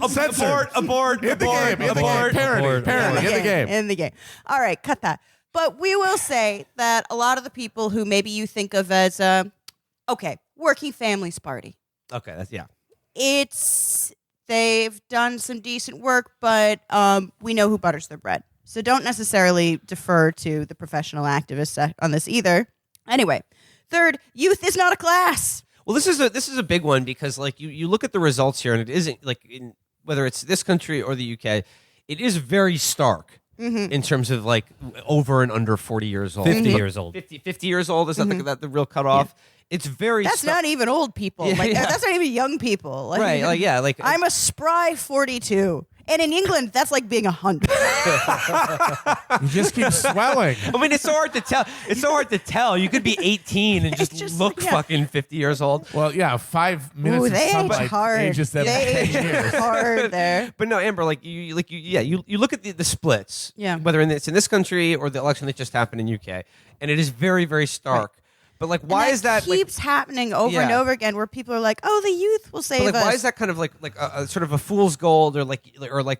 [SPEAKER 4] Censored.
[SPEAKER 2] Abort.
[SPEAKER 4] In the game. Parody.
[SPEAKER 5] In the game. All right, cut that. But we will say that a lot of the people who maybe you think of as working families party.
[SPEAKER 2] Okay, that's
[SPEAKER 5] They've done some decent work, but we know who butters their bread. So don't necessarily defer to the professional activists on this either. Anyway, third, youth is not a class.
[SPEAKER 2] Well, this is a big one because, like, you look at the results here, and it isn't like whether it's this country or the UK, it is very stark in terms of like over and under 40 years old,
[SPEAKER 3] 50 years old,
[SPEAKER 2] 50 years old. Is that the real cutoff? Yeah. It's very.
[SPEAKER 5] That's not even old people. That's not even young people. Like,
[SPEAKER 2] right?
[SPEAKER 5] I'm a spry 42. And in England, that's like being 100.
[SPEAKER 4] You just keep swelling.
[SPEAKER 2] I mean, it's so hard to tell. It's so hard to tell. You could be 18 and just look fucking 50 years old.
[SPEAKER 4] Well, yeah, 5 minutes.
[SPEAKER 5] Ooh, they
[SPEAKER 4] of sunlight
[SPEAKER 5] age hard.
[SPEAKER 4] ages them
[SPEAKER 5] They
[SPEAKER 4] 10 years.
[SPEAKER 5] age hard there.
[SPEAKER 2] But no, Amber, you look at the splits.
[SPEAKER 5] Yeah.
[SPEAKER 2] Whether it's in this country or the election that just happened in UK, and it is very, very stark. Right. But like, why is that?
[SPEAKER 5] Keeps happening over and over again, where people are like, "Oh, the youth will save us."
[SPEAKER 2] Why is that kind of like a sort of a fool's gold, or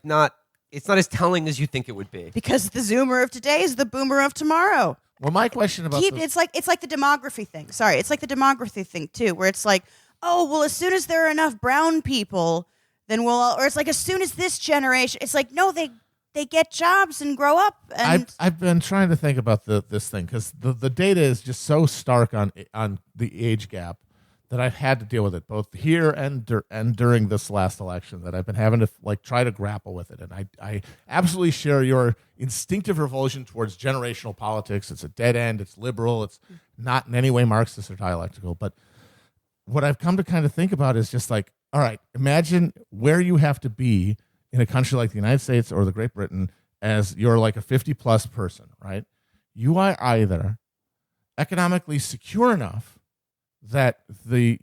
[SPEAKER 2] not? It's not as telling as you think it would be.
[SPEAKER 5] Because the Zoomer of today is the Boomer of tomorrow.
[SPEAKER 4] Well, my question about
[SPEAKER 5] it's like the demography thing. Sorry, it's like the demography thing too, where it's like, oh, well, as soon as there are enough brown people, then we'll all, or it's like as soon as this generation, it's like, no, they get jobs and grow up. And
[SPEAKER 4] I've been trying to think about this thing because the data is just so stark on the age gap that I've had to deal with it both here and during this last election, that I've been having to try to grapple with it. And I absolutely share your instinctive revulsion towards generational politics. It's a dead end. It's liberal. It's not in any way Marxist or dialectical. But what I've come to kind of think about is just like, all right, imagine where you have to be in a country like the United States or the Great Britain as you're like a 50-plus person, right? You are either economically secure enough that the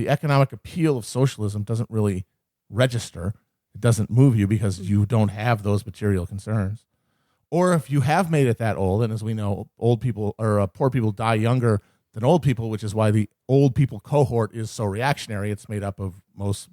[SPEAKER 4] economic appeal of socialism doesn't really register. It doesn't move you because you don't have those material concerns. Or if you have made it that old, and as we know, old people or poor people die younger than old people, which is why the old people cohort is so reactionary. It's made up of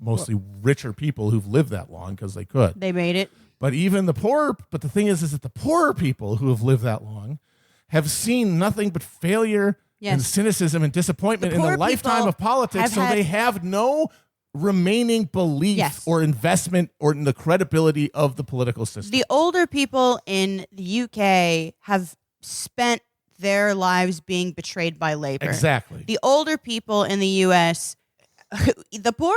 [SPEAKER 4] mostly richer people who've lived that long because they could.
[SPEAKER 5] They made it.
[SPEAKER 4] But even the poor, but the thing is that the poorer people who have lived that long have seen nothing but failure and cynicism and disappointment in the lifetime of politics. So they have no remaining belief or investment or in the credibility of the political system.
[SPEAKER 5] The older people in the UK have spent their lives being betrayed by labor.
[SPEAKER 4] Exactly.
[SPEAKER 5] The older people in the US, the poor,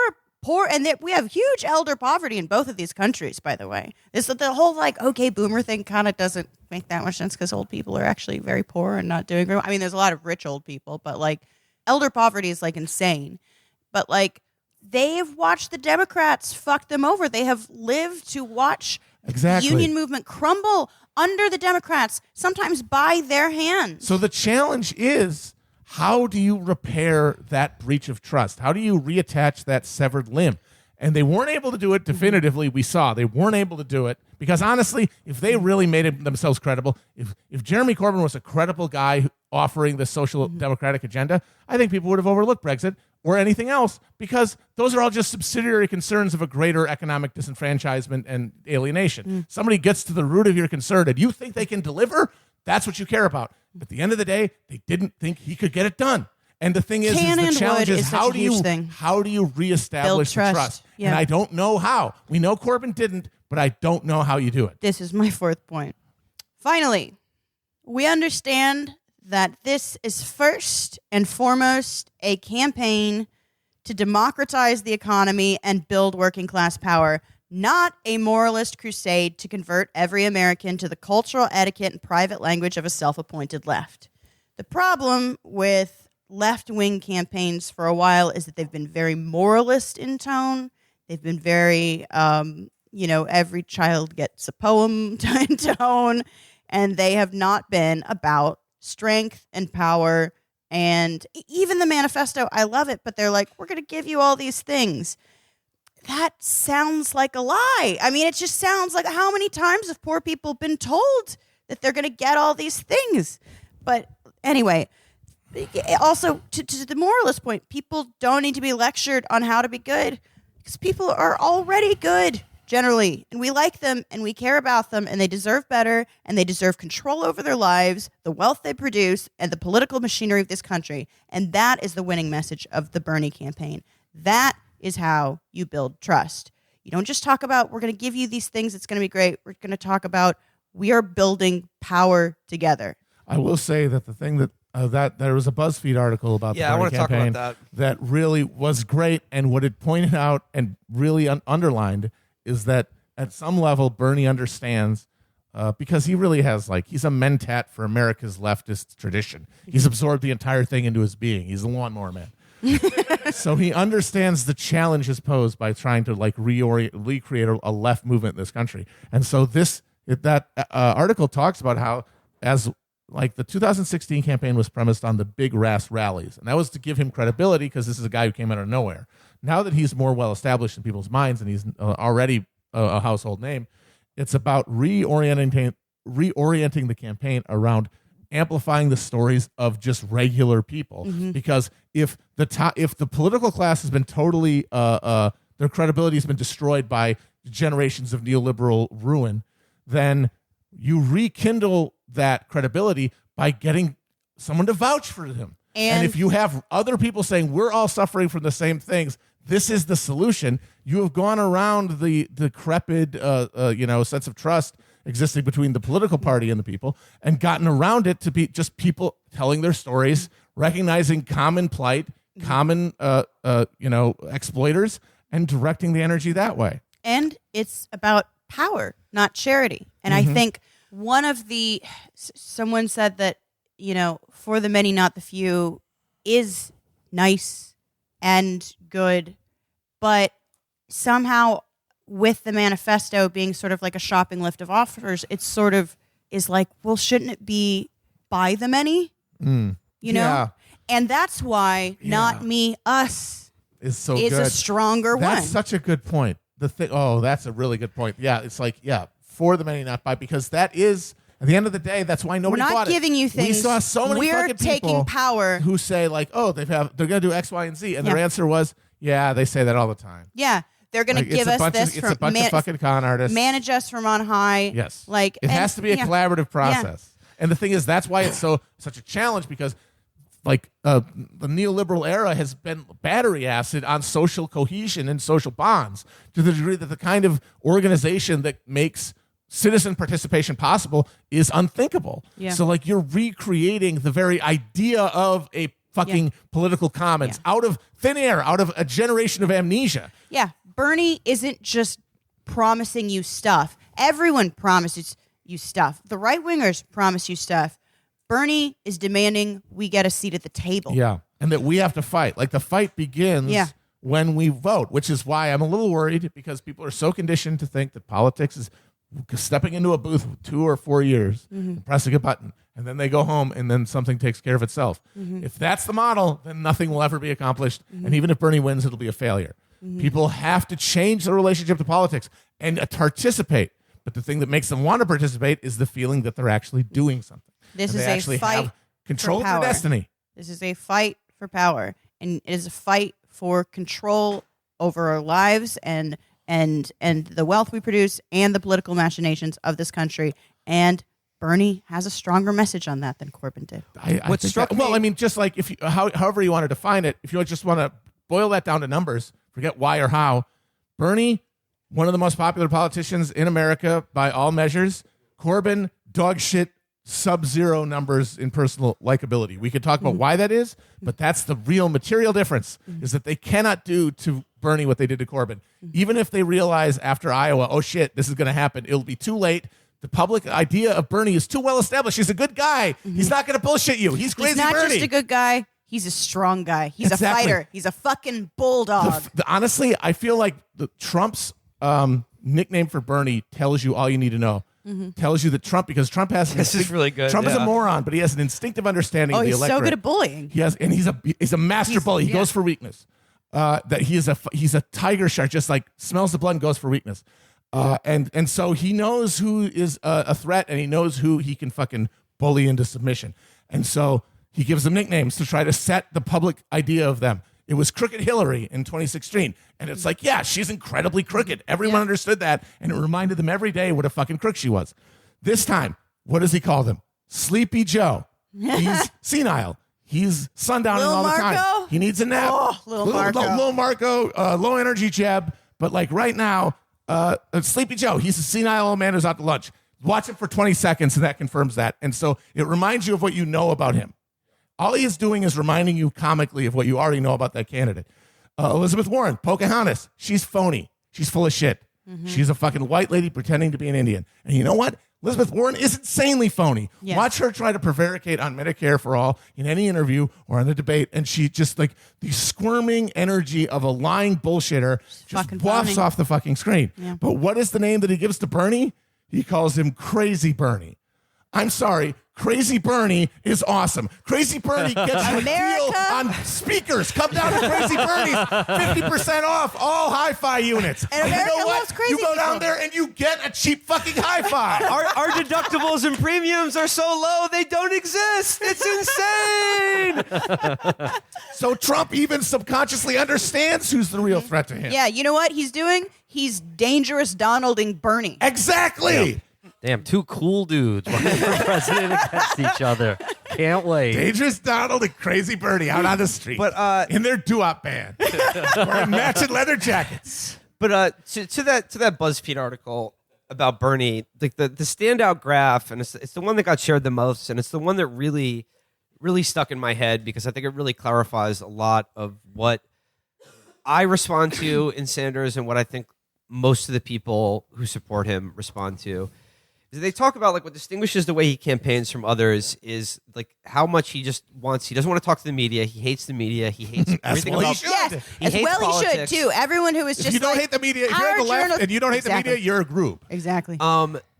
[SPEAKER 5] and we have huge elder poverty in both of these countries, by the way. The whole okay boomer thing kind of doesn't make that much sense because old people are actually very poor and not doing very well. I mean, there's a lot of rich old people, but elder poverty is insane. But they've watched the Democrats fuck them over. They have lived to watch the union movement crumble under the Democrats, sometimes by their hands.
[SPEAKER 4] So the challenge is, how do you repair that breach of trust? How do you reattach that severed limb? And they weren't able to do it definitively. We saw they weren't able to do it because, honestly, if they really made themselves credible, if Jeremy Corbyn was a credible guy offering the social democratic agenda, I think people would have overlooked Brexit or anything else because those are all just subsidiary concerns of a greater economic disenfranchisement and alienation. Somebody gets to the root of your concern and you think they can deliver, that's what you care about. At the end of the day, they didn't think he could get it done. And the thing is the challenge is how do you reestablish the trust? Yeah. And I don't know how. We know Corbyn didn't, but I don't know how you do it.
[SPEAKER 5] This is my fourth point. Finally, we understand that this is first and foremost a campaign to democratize the economy and build working class power, not a moralist crusade to convert every American to the cultural etiquette and private language of a self-appointed left. The problem with left-wing campaigns for a while is that they've been very moralist in tone. They've been very, every child gets a poem in tone, and they have not been about strength and power. And even the manifesto, I love it, but they're like, we're going to give you all these things. That sounds like a lie. I mean, it just sounds like how many times have poor people been told that they're going to get all these things? But anyway, also to the moralist point, people don't need to be lectured on how to be good because people are already good generally, and we like them and we care about them, and they deserve better, and they deserve control over their lives, the wealth they produce, and the political machinery of this country. And that is the winning message of the Bernie campaign. That is how you build trust. You don't just talk about, we're going to give you these things, it's going to be great. We're going to talk about, we are building power together.
[SPEAKER 4] I will say that the thing that there was a BuzzFeed article about the Bernie campaign
[SPEAKER 2] talk about
[SPEAKER 4] that really was great, and what it pointed out and really underlined is that at some level Bernie understands because he really has he's a mentat for America's leftist tradition. He's absorbed the entire thing into his being. He's a lawnmower man. So he understands the challenges posed by trying to recreate a left movement in this country. And so that article talks about how the 2016 campaign was premised on the big rallies, and that was to give him credibility because this is a guy who came out of nowhere. Now that he's more well established in people's minds and he's already a household name, it's about reorienting the campaign around amplifying the stories of just regular people. Because if the political class has been totally their credibility has been destroyed by generations of neoliberal ruin, then you rekindle that credibility by getting someone to vouch for them. And if you have other people saying we're all suffering from the same things, this is the solution, you have gone around the decrepit sense of trust existing between the political party and the people and gotten around it to be just people telling their stories, recognizing common plight, common exploiters, and directing the energy that way.
[SPEAKER 5] And it's about power, not charity. And I think someone said that, for the many, not the few is nice and good, but somehow with the manifesto being sort of like a shopping list of offers, it sort of is like, well, shouldn't it be by the many? You know? And that's why not me, us
[SPEAKER 4] is
[SPEAKER 5] good. A stronger
[SPEAKER 4] That's
[SPEAKER 5] one.
[SPEAKER 4] such a good point. That's a really good point. Yeah, it's for the many, not by, because that is, At the end of the day, that's why nobody
[SPEAKER 5] We're not
[SPEAKER 4] bought
[SPEAKER 5] giving
[SPEAKER 4] it.
[SPEAKER 5] you things.
[SPEAKER 4] We saw so many
[SPEAKER 5] We're
[SPEAKER 4] fucking people
[SPEAKER 5] taking power.
[SPEAKER 4] who say like, oh, they're going to do X, Y, and Z, and their
[SPEAKER 5] Yeah.
[SPEAKER 4] answer was, yeah, they say that all the time.
[SPEAKER 5] Yeah, they're going to
[SPEAKER 4] Like,
[SPEAKER 5] give us this
[SPEAKER 4] it's a bunch of fucking con artists.
[SPEAKER 5] manage us from on high.
[SPEAKER 4] Yes.
[SPEAKER 5] Like
[SPEAKER 4] it has to be a collaborative process. And the thing is, that's why it's such a challenge, because like the neoliberal era has been battery acid on social cohesion and social bonds, to the degree that the kind of organization that makes citizen participation possible is unthinkable.
[SPEAKER 5] Yeah.
[SPEAKER 4] So like you're recreating the very idea of a fucking political commons out of thin air, out of a generation of amnesia.
[SPEAKER 5] Yeah, Bernie isn't just promising you stuff. Everyone promises you stuff. The right wingers promise you stuff. Bernie is demanding we get a seat at the table.
[SPEAKER 4] Yeah. And that we have to fight. Like the fight begins when we vote, which is why I'm a little worried, because people are so conditioned to think that politics is stepping into a booth with 2 or 4 years, and pressing a button, and then they go home and then something takes care of itself. If that's the model, then nothing will ever be accomplished. And even if Bernie wins, it'll be a failure. People have to change their relationship to politics and participate. But the thing that makes them want to participate is the feeling that they're actually doing something.
[SPEAKER 5] This
[SPEAKER 4] and
[SPEAKER 5] is
[SPEAKER 4] they
[SPEAKER 5] a
[SPEAKER 4] actually
[SPEAKER 5] fight
[SPEAKER 4] have control
[SPEAKER 5] for
[SPEAKER 4] of their
[SPEAKER 5] power.
[SPEAKER 4] destiny.
[SPEAKER 5] This is a fight for power, and it is a fight for control over our lives and the wealth we produce and the political machinations of this country. And Bernie has a stronger message on that than Corbyn did.
[SPEAKER 3] What struck me-
[SPEAKER 4] well, I mean, just like if you, however you want to define it, if you just want to boil that down to numbers, forget why or how. Bernie, one of the most popular politicians in America by all measures. Corbyn, dog shit, sub-zero numbers in personal likability. We could talk about why that is, but that's the real material difference, is that they cannot do to Bernie what they did to Corbyn. Even if they realize after Iowa, oh shit, this is going to happen, it'll be too late. The public idea of Bernie is too well established. He's a good guy. He's not going to bullshit you. He's crazy
[SPEAKER 5] He's not
[SPEAKER 4] Bernie.
[SPEAKER 5] just a good guy. He's a strong guy. He's
[SPEAKER 4] Exactly.
[SPEAKER 5] a fighter. He's a fucking bulldog.
[SPEAKER 4] Honestly, I feel like Trump's nickname for Bernie tells you all you need to know. Tells you that Trump, because Trump has
[SPEAKER 2] This is really good,
[SPEAKER 4] Trump is a
[SPEAKER 2] yeah.
[SPEAKER 4] moron, but he has an instinctive understanding of the
[SPEAKER 5] he's
[SPEAKER 4] electorate.
[SPEAKER 5] so good at bullying.
[SPEAKER 4] He has, and he's a master bully. He
[SPEAKER 5] yeah.
[SPEAKER 4] goes for weakness. That he's a tiger shark, just like smells the blood and goes for weakness. And so he knows who is a threat, and he knows who he can fucking bully into submission. And so he gives them nicknames to try to set the public idea of them. It was Crooked Hillary in 2016. And it's like, yeah, she's incredibly crooked. Everyone understood that. And it reminded them every day what a fucking crook she was. This time, what does he call them? Sleepy Joe. He's senile. He's sundowning
[SPEAKER 5] Little
[SPEAKER 4] all the time.
[SPEAKER 5] Marco?
[SPEAKER 4] He needs a nap.
[SPEAKER 5] Oh, little Marco.
[SPEAKER 4] Little Marco, low energy Jeb. But like right now, Sleepy Joe, he's a senile old man who's out to lunch. Watch it for 20 seconds and that confirms that. And so it reminds you of what you know about him. All he is doing is reminding you comically of what you already know about that candidate. Elizabeth Warren, Pocahontas, she's phony. She's full of shit. She's a fucking white lady pretending to be an Indian. And you know what? Elizabeth Warren is insanely phony.
[SPEAKER 5] Yeah.
[SPEAKER 4] Watch her try to prevaricate on Medicare for all in any interview or in a debate, and she just like the squirming energy of a lying bullshitter just
[SPEAKER 5] fucking
[SPEAKER 4] wafts
[SPEAKER 5] phony.
[SPEAKER 4] off the fucking screen.
[SPEAKER 5] Yeah.
[SPEAKER 4] But what is the name that he gives to Bernie? He calls him Crazy Bernie. I'm sorry. Crazy Bernie is awesome. Crazy Bernie gets you a deal
[SPEAKER 5] America.
[SPEAKER 4] on speakers. Come down to Crazy Bernie's. 50% off all hi-fi units.
[SPEAKER 5] And America
[SPEAKER 4] you know what?
[SPEAKER 5] loves crazy
[SPEAKER 4] You go down
[SPEAKER 5] people.
[SPEAKER 4] there and you get a cheap fucking hi-fi.
[SPEAKER 2] Our deductibles and premiums are so low they don't exist. It's insane.
[SPEAKER 4] So Trump even subconsciously understands who's the real threat to him.
[SPEAKER 5] Yeah, you know what he's doing? He's dangerous Donalding Bernie.
[SPEAKER 4] Exactly.
[SPEAKER 3] Damn, two cool dudes running for president against each other. Can't wait.
[SPEAKER 4] Dangerous Donald and Crazy Bernie out on the street.
[SPEAKER 2] But,
[SPEAKER 4] in their doo-wop band. Wearing matching leather jackets.
[SPEAKER 2] But to that BuzzFeed article about Bernie, like the standout graph, and it's the one that got shared the most, and it's the one that really, really stuck in my head because I think it really clarifies a lot of what I respond to in Sanders and what I think most of the people who support him respond to. They talk about like what distinguishes the way he campaigns from others is like how much he doesn't want to talk to the media. He hates the media. He hates everything
[SPEAKER 4] well he
[SPEAKER 2] about
[SPEAKER 4] should.
[SPEAKER 5] Yes,
[SPEAKER 2] He
[SPEAKER 5] as
[SPEAKER 2] hates
[SPEAKER 5] well he should
[SPEAKER 2] politics.
[SPEAKER 5] too. Everyone who is just
[SPEAKER 4] If you don't
[SPEAKER 5] like,
[SPEAKER 4] hate the media, if you're
[SPEAKER 5] our
[SPEAKER 4] on the left
[SPEAKER 5] journal-
[SPEAKER 4] and you don't hate
[SPEAKER 5] Exactly.
[SPEAKER 4] the media, you're a group.
[SPEAKER 5] Exactly.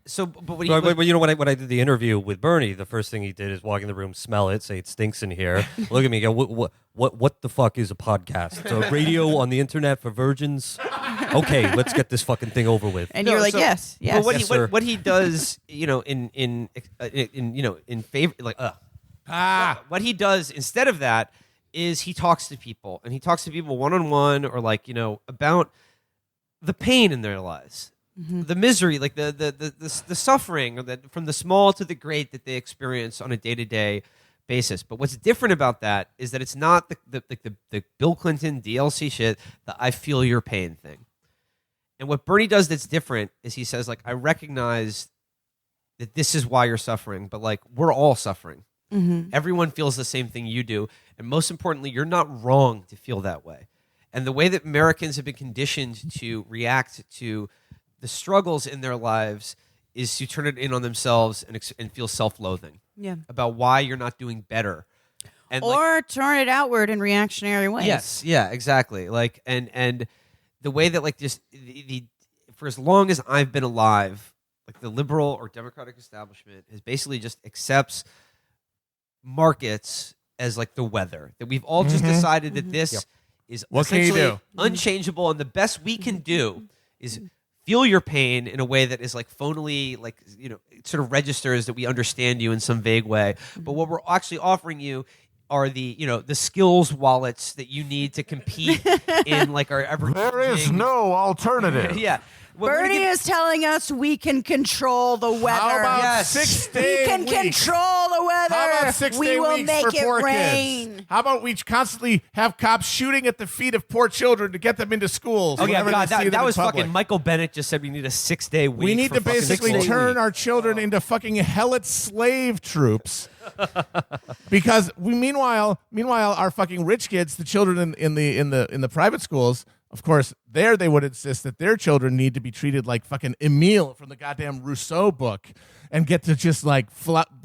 [SPEAKER 2] So, but what he,
[SPEAKER 3] But you know when I did the interview with Bernie, the first thing he did is walk in the room, smell it, say it stinks in here, look at me, go, what the fuck is a podcast? It's a radio on the internet for virgins. Okay, let's get this fucking thing over with.
[SPEAKER 5] And
[SPEAKER 2] No,
[SPEAKER 5] you're like,
[SPEAKER 2] so-
[SPEAKER 5] yes.
[SPEAKER 2] But what
[SPEAKER 3] Yes,
[SPEAKER 2] he
[SPEAKER 3] sir.
[SPEAKER 2] what he does, in favor, like what he does instead of that is he talks to people, and he talks to people one on one, or like about the pain in their lives, the misery, like the suffering, that from the small to the great that they experience on a day-to-day basis. But what's different about that is that it's not the Bill Clinton DLC shit, the I feel your pain thing. And what Bernie does that's different is he says, like, I recognize that this is why you're suffering, but like we're all suffering. Everyone feels the same thing you do. And most importantly, you're not wrong to feel that way. And the way that Americans have been conditioned to react to the struggles in their lives is to turn it in on themselves and feel self-loathing
[SPEAKER 5] Yeah.
[SPEAKER 2] about why you're not doing better. And
[SPEAKER 5] Or turn it outward in reactionary ways.
[SPEAKER 2] yes, yeah, exactly. Like, and the way that like just the for as long as I've been alive, like the liberal or democratic establishment has basically just accepts markets as like the weather, that we've all just decided that this is
[SPEAKER 1] What can you
[SPEAKER 2] essentially
[SPEAKER 1] do?
[SPEAKER 2] unchangeable, and the best we can do is feel your pain in a way that is like phonily, like it sort of registers that we understand you in some vague way. But what we're actually offering you are the the skills wallets that you need to compete in like our ever.
[SPEAKER 4] There is no alternative.
[SPEAKER 2] Yeah. What we're gonna
[SPEAKER 5] Bernie
[SPEAKER 2] give-
[SPEAKER 5] is telling us we can control the weather.
[SPEAKER 4] How about
[SPEAKER 2] Yes.
[SPEAKER 4] 6
[SPEAKER 5] we
[SPEAKER 4] day
[SPEAKER 5] can
[SPEAKER 4] weeks?
[SPEAKER 5] control the weather.
[SPEAKER 4] How about 6
[SPEAKER 5] we
[SPEAKER 4] day
[SPEAKER 5] will
[SPEAKER 4] weeks
[SPEAKER 5] make
[SPEAKER 4] for
[SPEAKER 5] it
[SPEAKER 4] poor
[SPEAKER 5] rain.
[SPEAKER 4] kids? How about we constantly have cops shooting at the feet of poor children to get them into schools?
[SPEAKER 2] Oh yeah,
[SPEAKER 4] whenever
[SPEAKER 2] God,
[SPEAKER 4] they see them
[SPEAKER 2] that
[SPEAKER 4] in
[SPEAKER 2] was
[SPEAKER 4] public?
[SPEAKER 2] fucking Michael Bennett just said we need a 6-day week.
[SPEAKER 4] We need
[SPEAKER 2] for
[SPEAKER 4] to
[SPEAKER 2] fucking
[SPEAKER 4] basically
[SPEAKER 2] 6 day
[SPEAKER 4] turn
[SPEAKER 2] week.
[SPEAKER 4] our children into fucking helot slave troops. Because meanwhile our fucking rich kids, the children in the private schools, of course, they would insist that their children need to be treated like fucking Emile from the goddamn Rousseau book, and get to just like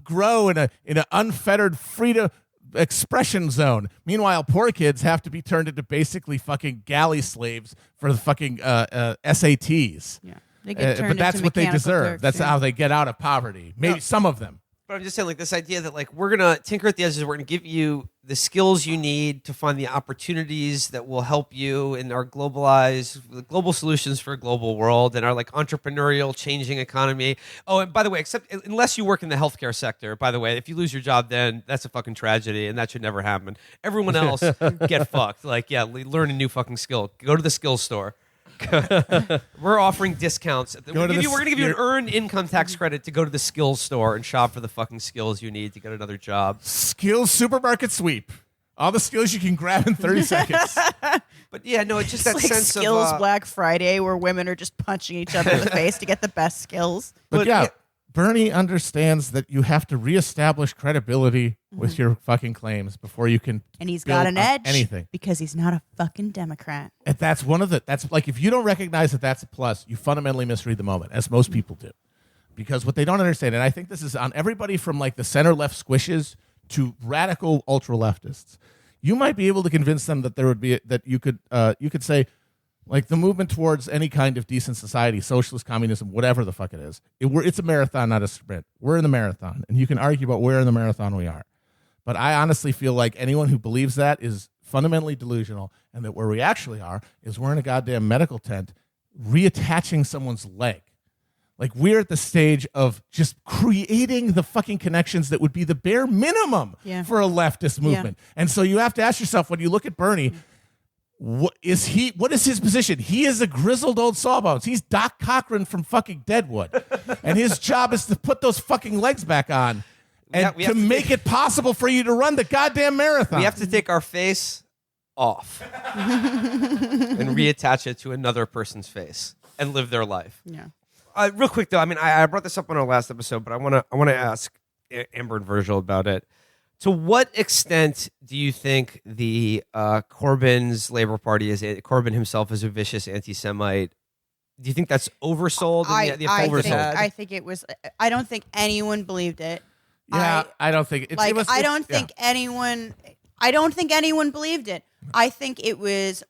[SPEAKER 4] grow in an unfettered freedom expression zone. Meanwhile, poor kids have to be turned into basically fucking galley slaves for the fucking SATs.
[SPEAKER 5] Yeah. They get turned
[SPEAKER 4] But that's
[SPEAKER 5] into
[SPEAKER 4] what they
[SPEAKER 5] mechanical
[SPEAKER 4] deserve.
[SPEAKER 5] clerks,
[SPEAKER 4] That's
[SPEAKER 5] yeah.
[SPEAKER 4] how they get out of poverty. Maybe some of them.
[SPEAKER 2] But I'm just saying, like, this idea that like we're gonna tinker at the edges. We're gonna give you the skills you need to find the opportunities that will help you in our global solutions for a global world, and our like entrepreneurial changing economy. Oh, and by the way, except unless you work in the healthcare sector, by the way, if you lose your job, then that's a fucking tragedy, and that should never happen. Everyone else get fucked. Like, yeah, learn a new fucking skill. Go to the skills store. We're offering discounts. We're going to give you an earned income tax credit to go to the skills store and shop for the fucking skills you need to get another job.
[SPEAKER 4] Skills supermarket sweep. All the skills you can grab in 30 seconds.
[SPEAKER 2] But yeah, no, it's just that
[SPEAKER 5] It's like
[SPEAKER 2] sense
[SPEAKER 5] skills
[SPEAKER 2] of
[SPEAKER 5] Black Friday where women are just punching each other in the face to get the best skills.
[SPEAKER 4] But yeah, Bernie understands that you have to reestablish credibility with your fucking claims before you can.
[SPEAKER 5] And he's
[SPEAKER 4] build
[SPEAKER 5] got an
[SPEAKER 4] on
[SPEAKER 5] edge
[SPEAKER 4] anything.
[SPEAKER 5] because he's not a fucking Democrat.
[SPEAKER 4] And that's that's like, if you don't recognize that that's a plus, you fundamentally misread the moment, as most people do. Because what they don't understand, and I think this is on everybody from like the center left squishes to radical ultra leftists, you might be able to convince them that you could say, like, the movement towards any kind of decent society, socialist, communism, whatever the fuck it is, it's a marathon, not a sprint. We're in the marathon, and you can argue about where in the marathon we are. But I honestly feel like anyone who believes that is fundamentally delusional, and that where we actually are is we're in a goddamn medical tent reattaching someone's leg. Like, we're at the stage of just creating the fucking connections that would be the bare minimum for a leftist movement. And so you have to ask yourself, when you look at Bernie, what is his position? He is a grizzled old sawbones. He's Doc Cochran from fucking Deadwood. And his job is to put those fucking legs back on and
[SPEAKER 2] we have
[SPEAKER 4] to
[SPEAKER 2] to
[SPEAKER 4] make it possible for you to run the goddamn marathon.
[SPEAKER 2] we have to take our face off and reattach it to another person's face and live their life.
[SPEAKER 5] Yeah.
[SPEAKER 2] Real quick though, I mean, I brought this up on our last episode, but I want to ask Amber and Virgil about it. To what extent do you think the Corbyn's Labor Party Corbyn himself is a vicious anti-Semite? Do you think that's oversold?
[SPEAKER 5] I think it was. I don't think anyone believed it.
[SPEAKER 4] Yeah, I don't think
[SPEAKER 5] I don't think anyone believed it. I think it was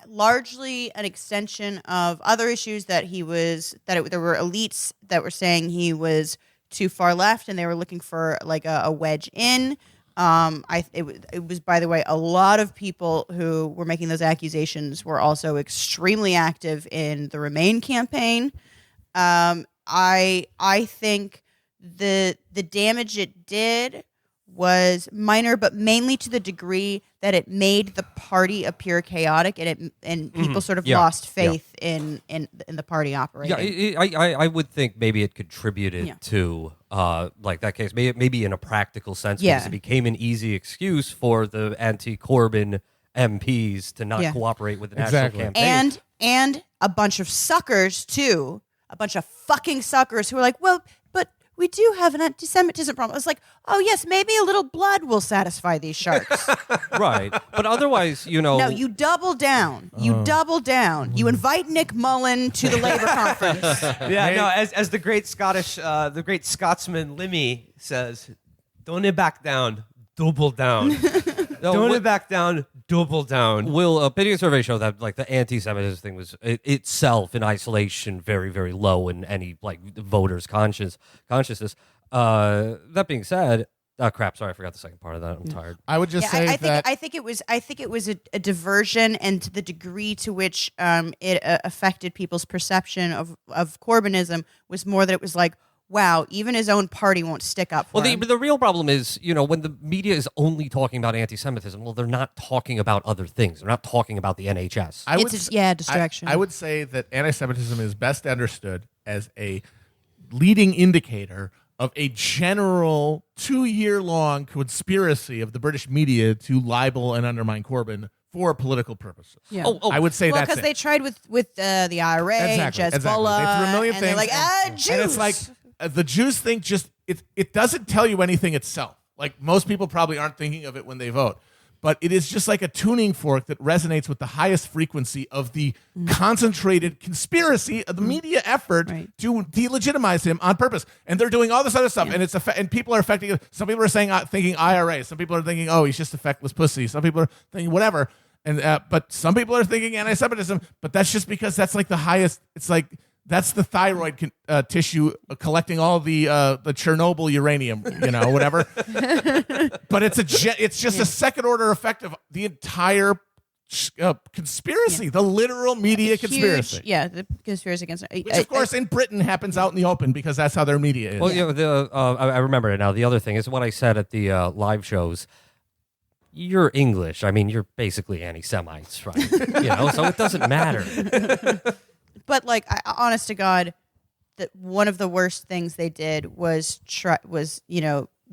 [SPEAKER 5] largely an extension of other issues that there were elites that were saying he was too far left and they were looking for like a wedge in. It was, by the way, a lot of people who were making those accusations were also extremely active in the Remain campaign. I think the damage it did was minor, but mainly to the degree that it made the party appear chaotic, and people sort of lost faith in the party operating.
[SPEAKER 3] Yeah, I would think maybe it contributed to like that case, maybe in a practical sense, because it became an easy excuse for the anti-Corbyn MPs to not cooperate with the national campaign,
[SPEAKER 5] and a bunch of suckers too, a bunch of fucking suckers who were like, well, but we do have an anti-Semitism problem. It's like, oh yes, maybe a little blood will satisfy these sharks.
[SPEAKER 3] right? But otherwise,
[SPEAKER 5] No, you double down. You double down. You invite Nick Mullen to the Labour conference.
[SPEAKER 2] Yeah, no, as the great Scotsman Limmy says, don't back down, double down. Don't back down, double down.
[SPEAKER 3] Will opinion survey show that like the anti-Semitism thing was itself in isolation very, very low in any like voters' consciousness. That being said, crap. Sorry, I forgot the second part of that. I'm tired.
[SPEAKER 4] I would just say that
[SPEAKER 5] I think it was a diversion, and to the degree to which it affected people's perception of Corbynism was more that it was like, wow, even his own party won't stick up for him.
[SPEAKER 3] The real problem is, when the media is only talking about anti-Semitism, well, they're not talking about other things. They're not talking about the NHS.
[SPEAKER 5] Distraction.
[SPEAKER 4] I would say that anti-Semitism is best understood as a leading indicator of a general 2-year-long conspiracy of the British media to libel and undermine Corbyn for political purposes.
[SPEAKER 5] Yeah.
[SPEAKER 4] I would say that's
[SPEAKER 5] because they tried with the IRA, Hezbollah,
[SPEAKER 4] They threw a million
[SPEAKER 5] and
[SPEAKER 4] things.
[SPEAKER 5] they're like, Jews.
[SPEAKER 4] And it's like, the Jews thing it doesn't tell you anything itself. Like, most people probably aren't thinking of it when they vote. But it is just like a tuning fork that resonates with the highest frequency of the concentrated conspiracy of the media effort to delegitimize him on purpose. And they're doing all this other stuff, and and people are affecting it. Some people are thinking IRA. Some people are thinking, oh, he's just a feckless pussy. Some people are thinking whatever. And but some people are thinking anti-Semitism. But that's just because that's like the highest. It's like that's the thyroid tissue collecting all the Chernobyl uranium, whatever. But it's just a second order effect of the entire conspiracy, the literal media conspiracy.
[SPEAKER 5] The conspiracy against
[SPEAKER 4] which, of course, in Britain happens out in the open because that's how their media is.
[SPEAKER 3] Well, I remember it now. The other thing is what I said at the live shows. You're English. I mean, you're basically anti-Semites, right? So it doesn't matter.
[SPEAKER 5] But honest to God, that one of the worst things they did was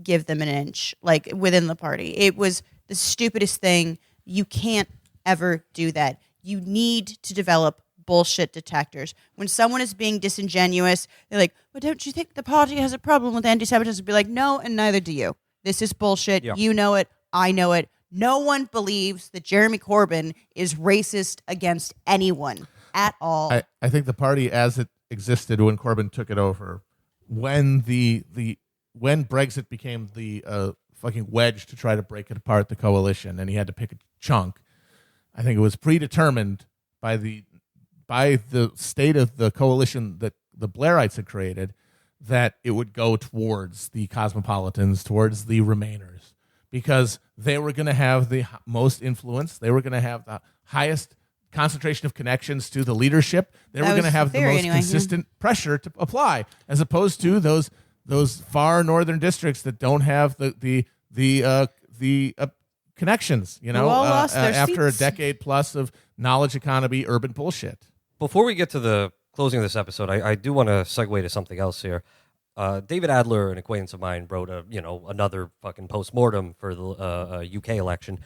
[SPEAKER 5] give them an inch within the party. It was the stupidest thing. You can't ever do that. You need to develop bullshit detectors. When someone is being disingenuous, they're like, "Well, don't you think the party has a problem with anti-Semitism?" Be like, "No, and neither do you. This is bullshit.
[SPEAKER 3] Yeah.
[SPEAKER 5] You know it. I know it. No one believes that Jeremy Corbyn is racist against anyone." At all.
[SPEAKER 4] I think the party as it existed when Corbyn took it over, when when Brexit became the fucking wedge to try to break it apart, the coalition, and he had to pick a chunk, I think it was predetermined by the state of the coalition that the Blairites had created that it would go towards the cosmopolitans, towards the Remainers, because they were going to have the most influence. They were going to have the highest concentration of connections to the leadership. They were going to have the most consistent pressure to apply, as opposed to those far northern districts that don't have the connections. After a decade plus of knowledge economy, urban bullshit.
[SPEAKER 3] Before we get to the closing of this episode, I do want to segue to something else here. David Adler, an acquaintance of mine, wrote another fucking post-mortem for the UK election.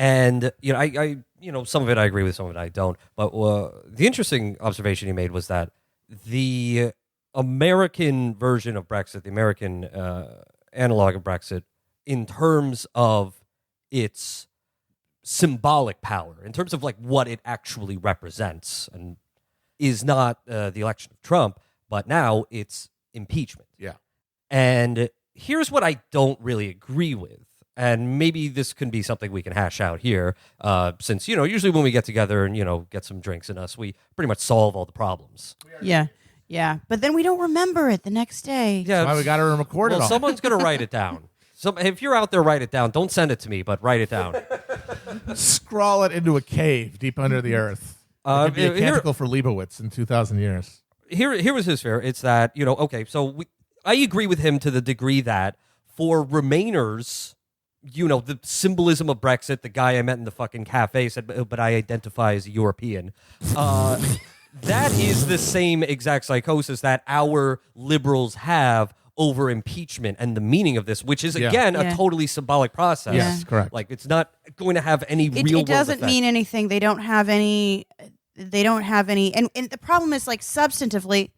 [SPEAKER 3] And I some of it I agree with, some of it I don't. But the interesting observation he made was that the American version of Brexit, the American analog of Brexit, in terms of its symbolic power, in terms of what it actually represents, and is not the election of Trump, but now it's impeachment.
[SPEAKER 4] Yeah.
[SPEAKER 3] And here's what I don't really agree with. And maybe this can be something we can hash out here, since, usually when we get together and, get some drinks in us, we pretty much solve all the problems.
[SPEAKER 5] Yeah. But then we don't remember it the next day.
[SPEAKER 3] Yeah,
[SPEAKER 4] That's why we got to record it all.
[SPEAKER 3] Someone's going to write it down. So if you're out there, write it down. Don't send it to me, but write it down.
[SPEAKER 4] Scrawl it into a cave deep under the earth. It could be a
[SPEAKER 3] here-
[SPEAKER 4] canticle for Leibowitz in 2,000 years.
[SPEAKER 3] Here was his fear. It's that, okay, so I agree with him to the degree that for Remainers, the symbolism of Brexit, the guy I met in the fucking cafe said, but I identify as a European. That is the same exact psychosis that our liberals have over impeachment and the meaning of this, which is, again, a totally symbolic process.
[SPEAKER 4] Yes, correct.
[SPEAKER 3] Like, it's not going to have any real
[SPEAKER 5] It doesn't mean anything. They don't have any. And the problem is, like, substantively,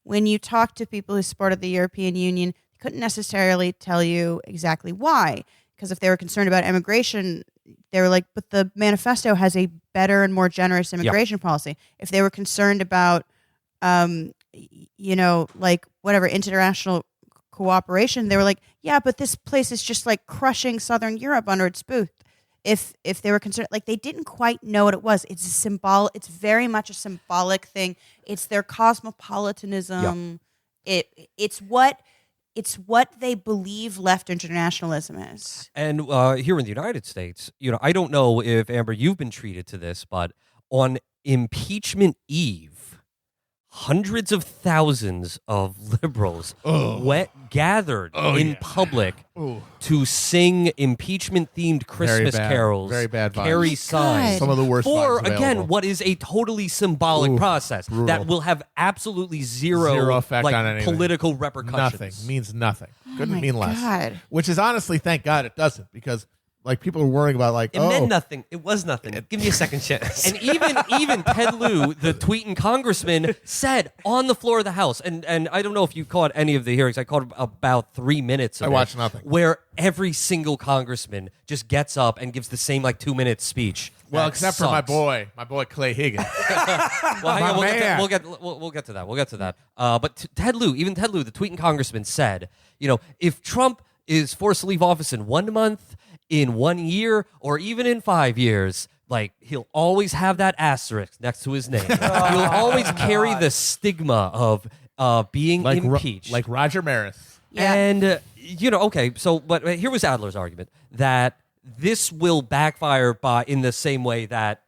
[SPEAKER 5] when you talk to people who supported the European Union, they couldn't necessarily tell you exactly why. Because if they were concerned about immigration, they were like, but the manifesto has a better and more generous immigration policy. If they were concerned about, like whatever, international cooperation, they were like, yeah, but this place is just like crushing Southern Europe under its boot. If they were concerned, like, they didn't quite know what it was. It's a symbol. It's very much a symbolic thing. It's their cosmopolitanism. Yeah. It's what they believe left internationalism is.
[SPEAKER 3] And here in the United States, I don't know if, Amber, you've been treated to this, but on impeachment eve, hundreds of thousands of liberals gathered in public to sing impeachment-themed Christmas carols,
[SPEAKER 4] very bad vibes.
[SPEAKER 3] carry signs.
[SPEAKER 4] Some of the worst
[SPEAKER 3] for,
[SPEAKER 4] vibes available.
[SPEAKER 3] again, what is a totally symbolic process
[SPEAKER 4] brutal.
[SPEAKER 3] that will have absolutely zero
[SPEAKER 4] effect on anything.
[SPEAKER 3] political repercussions.
[SPEAKER 4] Nothing. Means nothing. Couldn't
[SPEAKER 5] my
[SPEAKER 4] mean less.
[SPEAKER 5] God.
[SPEAKER 4] Which is honestly, thank God it doesn't, because like people are worrying about like,
[SPEAKER 2] It meant nothing. It was nothing. Give me a second chance.
[SPEAKER 3] And even Ted Lieu, the tweeting congressman, said on the floor of the House, and I don't know if you caught any of the hearings. I caught about 3 minutes of
[SPEAKER 4] I watched nothing.
[SPEAKER 3] Where every single congressman just gets up and gives the same 2-minute speech.
[SPEAKER 4] well,
[SPEAKER 3] That
[SPEAKER 4] except
[SPEAKER 3] sucks.
[SPEAKER 4] for my boy Clay Higgins.
[SPEAKER 3] Well, hang on,
[SPEAKER 4] man.
[SPEAKER 3] we'll get to that. We'll get to that. But Ted Lieu, the tweeting congressman, said, if Trump is forced to leave office in 1 month, in 1 year, or even in 5 years, he'll always have that asterisk next to his name. He'll always carry the stigma of being impeached.
[SPEAKER 4] Like Roger Maris.
[SPEAKER 5] Yeah.
[SPEAKER 3] And, okay, so, but here was Adler's argument, that this will backfire in the same way that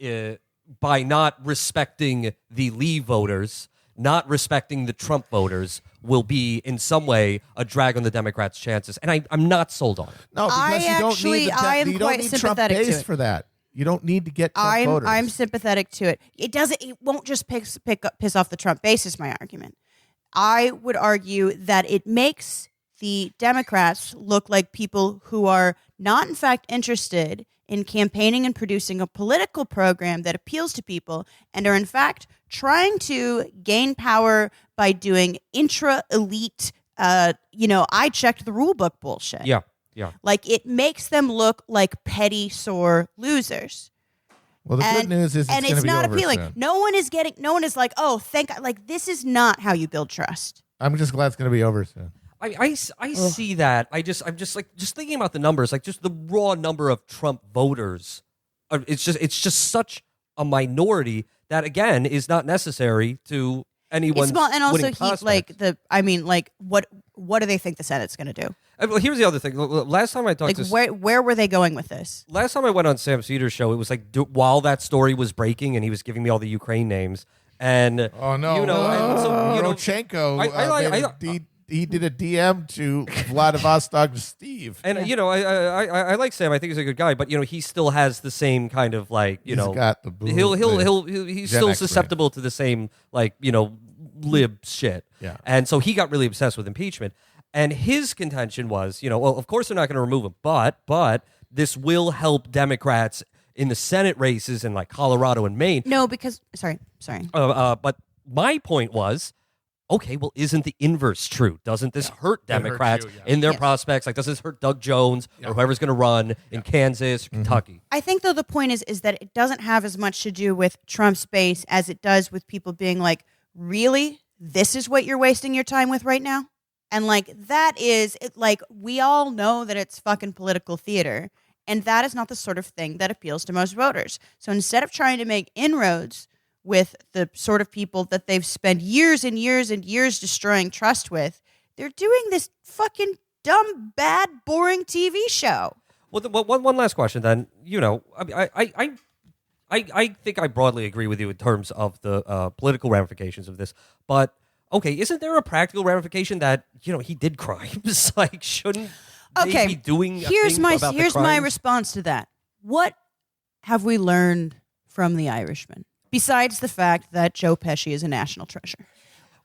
[SPEAKER 3] by not respecting the Leave voters, not respecting the Trump voters, will be in some way a drag on the Democrats' chances. And I'm not sold on it.
[SPEAKER 4] No, because
[SPEAKER 5] I am
[SPEAKER 4] you don't
[SPEAKER 5] quite
[SPEAKER 4] need Trump
[SPEAKER 5] sympathetic to
[SPEAKER 4] base
[SPEAKER 5] it.
[SPEAKER 4] for that. You don't need to get Trump voters.
[SPEAKER 5] I'm sympathetic to it. It won't just piss off the Trump base, is my argument. I would argue that it makes the Democrats look like people who are not in fact interested in campaigning and producing a political program that appeals to people, and are in fact trying to gain power by doing intra-elite, I checked the rule book bullshit.
[SPEAKER 3] Yeah.
[SPEAKER 5] Like, it makes them look like petty, sore losers.
[SPEAKER 4] Well, the good news is
[SPEAKER 5] and
[SPEAKER 4] it's
[SPEAKER 5] it's not
[SPEAKER 4] over
[SPEAKER 5] appealing.
[SPEAKER 4] soon.
[SPEAKER 5] No one is like, oh, thank God. Like, this is not how you build trust.
[SPEAKER 4] I'm just glad it's going to be over soon.
[SPEAKER 3] I see that. I'm just thinking about the numbers, just the raw number of Trump voters. It's just such a minority that, again, is not necessary to anyone's
[SPEAKER 5] It's small, and also
[SPEAKER 3] winning
[SPEAKER 5] he what do they think the Senate's going to do?
[SPEAKER 3] Well, here's the other thing. Last time I talked
[SPEAKER 5] Where were they going with this?
[SPEAKER 3] Last time I went on Sam Cedars' show, it was while that story was breaking, and he was giving me all the Ukraine names. And
[SPEAKER 4] Oh no!
[SPEAKER 3] and so,
[SPEAKER 4] Poroshenko, he did a DM to Vladivostok Steve.
[SPEAKER 3] And I like Sam. I think he's a good guy, but he still has the same kind of
[SPEAKER 4] He's got the
[SPEAKER 3] he's
[SPEAKER 4] Gen
[SPEAKER 3] still
[SPEAKER 4] X
[SPEAKER 3] susceptible to the same lib shit.
[SPEAKER 4] Yeah.
[SPEAKER 3] And so he got really obsessed with impeachment. And his contention was, well, of course they're not going to remove him, but this will help Democrats in the Senate races in Colorado and Maine.
[SPEAKER 5] No, because sorry.
[SPEAKER 3] But my point was, okay, well, isn't the inverse true? Doesn't this hurt Democrats in their prospects? Does this hurt Doug Jones or whoever's going to run in Kansas or Kentucky?
[SPEAKER 5] I think, though, the point is that it doesn't have as much to do with Trump's base as it does with people being like, really? This is what you're wasting your time with right now? And that is it. We all know that it's fucking political theater, and that is not the sort of thing that appeals to most voters. So instead of trying to make inroads with the sort of people that they've spent years and years and years destroying trust with, they're doing this fucking dumb, bad, boring TV show.
[SPEAKER 3] Well, one last question then. I think I broadly agree with you in terms of the political ramifications of this. But, okay, isn't there a practical ramification that, he did crimes? Like, shouldn't they be doing
[SPEAKER 5] here's my
[SPEAKER 3] about the
[SPEAKER 5] Here's my
[SPEAKER 3] crimes?
[SPEAKER 5] response to that. What have we learned from The Irishman? Besides the fact that Joe Pesci is a national treasure.